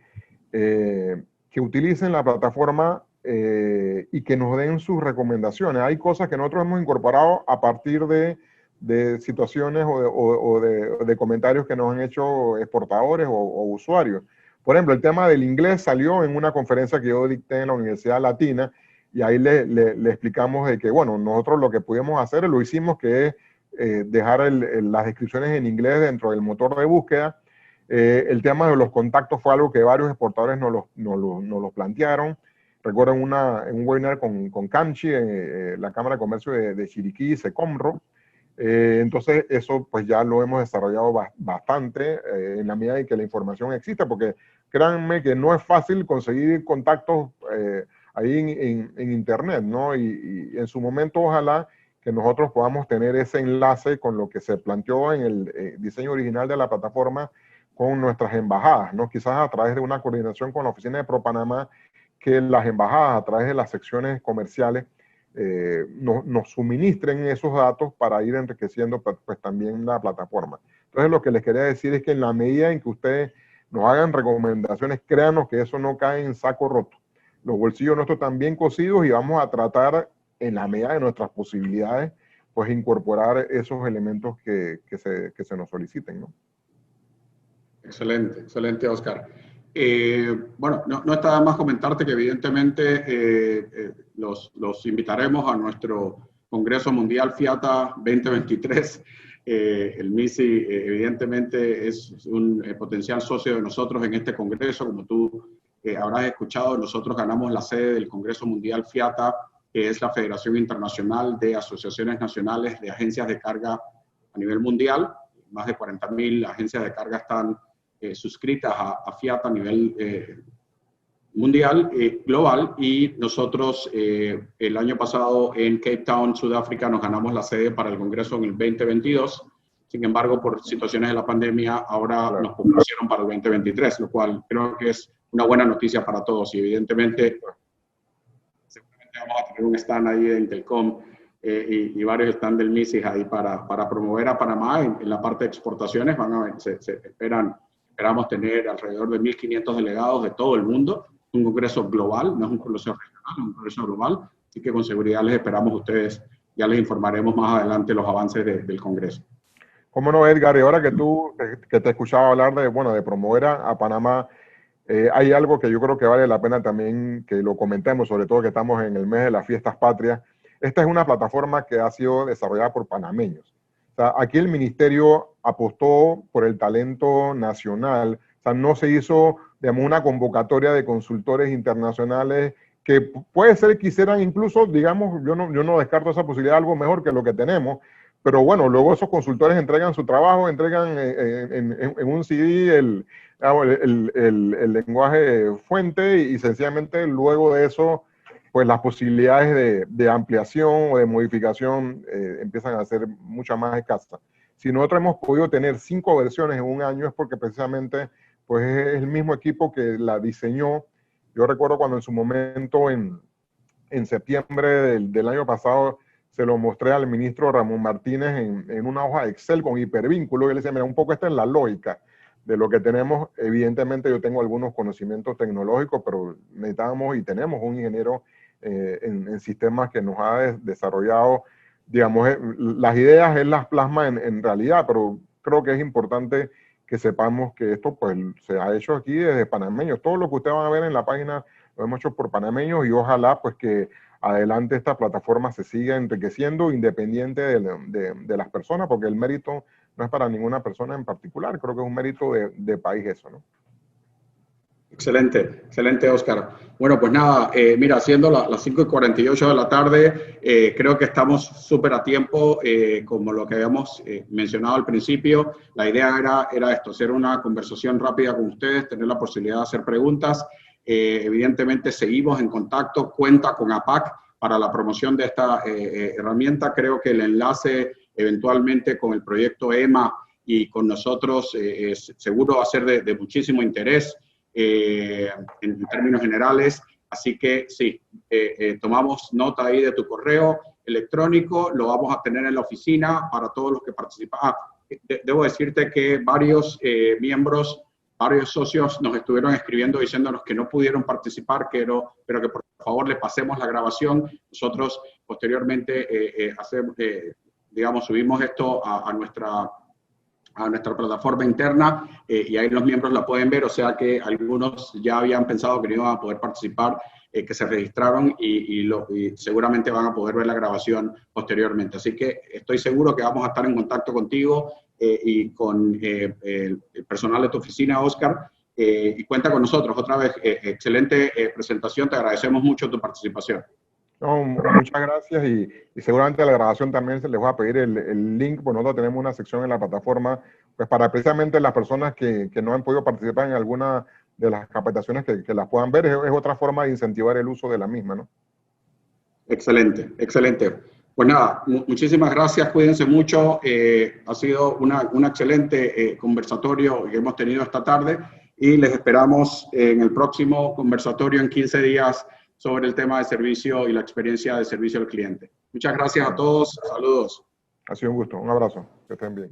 que utilicen la plataforma y que nos den sus recomendaciones. Hay cosas que nosotros hemos incorporado a partir de situaciones o de comentarios que nos han hecho exportadores o usuarios. Por ejemplo, el tema del inglés salió en una conferencia que yo dicté en la Universidad Latina, y ahí le explicamos de que, bueno, nosotros lo que pudimos hacer, lo hicimos, que es dejar las descripciones en inglés dentro del motor de búsqueda. El tema de los contactos fue algo que varios exportadores nos lo plantearon. Recuerdo en un webinar con Camchi, la Cámara de Comercio de Chiriquí, Secomro. Entonces eso pues ya lo hemos desarrollado bastante en la medida en que la información existe, porque créanme que no es fácil conseguir contactos ahí en internet, ¿no? Y en su momento ojalá que nosotros podamos tener ese enlace con lo que se planteó en el diseño original de la plataforma con nuestras embajadas, ¿no? Quizás a través de una coordinación con la oficina de ProPanamá, que las embajadas a través de las secciones comerciales nos suministren esos datos para ir enriqueciendo pues también la plataforma. Entonces lo que les quería decir es que en la medida en que ustedes nos hagan recomendaciones, créanos que eso no cae en saco roto. Los bolsillos nuestros están bien cosidos y vamos a tratar en la medida de nuestras posibilidades pues incorporar esos elementos que se nos soliciten, ¿no? Excelente, excelente, Oscar. Bueno, no está de más comentarte que evidentemente los invitaremos a nuestro Congreso Mundial FIATA 2023. El MISI evidentemente es un potencial socio de nosotros en este congreso. Como tú habrás escuchado, nosotros ganamos la sede del Congreso Mundial FIATA, que es la Federación Internacional de Asociaciones Nacionales de Agencias de Carga a nivel mundial. Más de 40.000 agencias de carga están suscritas a FIATA a nivel mundial, global, y nosotros el año pasado en Cape Town, Sudáfrica, nos ganamos la sede para el Congreso en el 2022. Sin embargo, por situaciones de la pandemia, ahora nos propusieron para el 2023, lo cual creo que es una buena noticia para todos. Y evidentemente, seguramente vamos a tener un stand ahí de Intelcom y varios stands del MISIS ahí para promover a Panamá en la parte de exportaciones. Esperamos tener alrededor de 1.500 delegados de todo el mundo. Un congreso global, no es un congreso regional, es un congreso global. Así que con seguridad les esperamos a ustedes. Ya les informaremos más adelante los avances del congreso. ¿Cómo no, Edgar? Y ahora que te escuchaba hablar de promover a Panamá, hay algo que yo creo que vale la pena también que lo comentemos, sobre todo que estamos en el mes de las fiestas patrias. Esta es una plataforma que ha sido desarrollada por panameños. O sea, aquí el ministerio apostó por el talento nacional. O sea, no se hizo, digamos, una convocatoria de consultores internacionales que puede ser que quisieran incluso, digamos, yo no descarto esa posibilidad, algo mejor que lo que tenemos, pero bueno, luego esos consultores entregan su trabajo, entregan en un CD el lenguaje fuente y sencillamente luego de eso pues las posibilidades de ampliación o de modificación empiezan a ser mucho más escasas. Si nosotros hemos podido tener 5 versiones en un año es porque precisamente pues, es el mismo equipo que la diseñó. Yo recuerdo cuando en su momento, en septiembre del año pasado, se lo mostré al ministro Ramón Martínez en una hoja de Excel con hipervínculo, y él decía, mira, un poco esta es la lógica de lo que tenemos. Evidentemente yo tengo algunos conocimientos tecnológicos, pero necesitamos y tenemos un ingeniero en sistemas que nos ha desarrollado, digamos, las ideas él las plasma en realidad, pero creo que es importante que sepamos que esto pues se ha hecho aquí desde panameños. Todo lo que ustedes van a ver en la página lo hemos hecho por panameños y ojalá pues que adelante esta plataforma se siga enriqueciendo independiente de las personas, porque el mérito no es para ninguna persona en particular, creo que es un mérito de país eso, ¿no? Excelente, excelente, Oscar. Bueno, pues nada, mira, siendo las 5:48 de la tarde, creo que estamos súper a tiempo, como lo que habíamos mencionado al principio. La idea era esto, hacer una conversación rápida con ustedes, tener la posibilidad de hacer preguntas. Evidentemente seguimos en contacto, cuenta con APAC para la promoción de esta herramienta. Creo que el enlace eventualmente con el proyecto EMA y con nosotros seguro va a ser de muchísimo interés. En términos generales, así que sí, tomamos nota ahí de tu correo electrónico, lo vamos a tener en la oficina para todos los que participan. Debo decirte que varios miembros, varios socios nos estuvieron escribiendo diciéndonos que no pudieron participar, pero que por favor les pasemos la grabación. Nosotros posteriormente subimos esto a a nuestra plataforma interna y ahí los miembros la pueden ver, o sea que algunos ya habían pensado que no iban a poder participar, que se registraron y seguramente van a poder ver la grabación posteriormente. Así que estoy seguro que vamos a estar en contacto contigo y con el personal de tu oficina, Oscar, y cuenta con nosotros. Otra vez, excelente presentación, te agradecemos mucho tu participación. No, muchas gracias y seguramente a la grabación también se les va a pedir el link, porque nosotros tenemos una sección en la plataforma pues para precisamente las personas que no han podido participar en alguna de las capacitaciones que las puedan ver. Es otra forma de incentivar el uso de la misma, ¿no? Excelente, excelente. Pues nada, muchísimas gracias, cuídense mucho. Ha sido un excelente conversatorio que hemos tenido esta tarde y les esperamos en el próximo conversatorio en 15 días sobre el tema de servicio y la experiencia de servicio al cliente. Muchas gracias a todos. Saludos. Ha sido un gusto. Un abrazo. Que estén bien.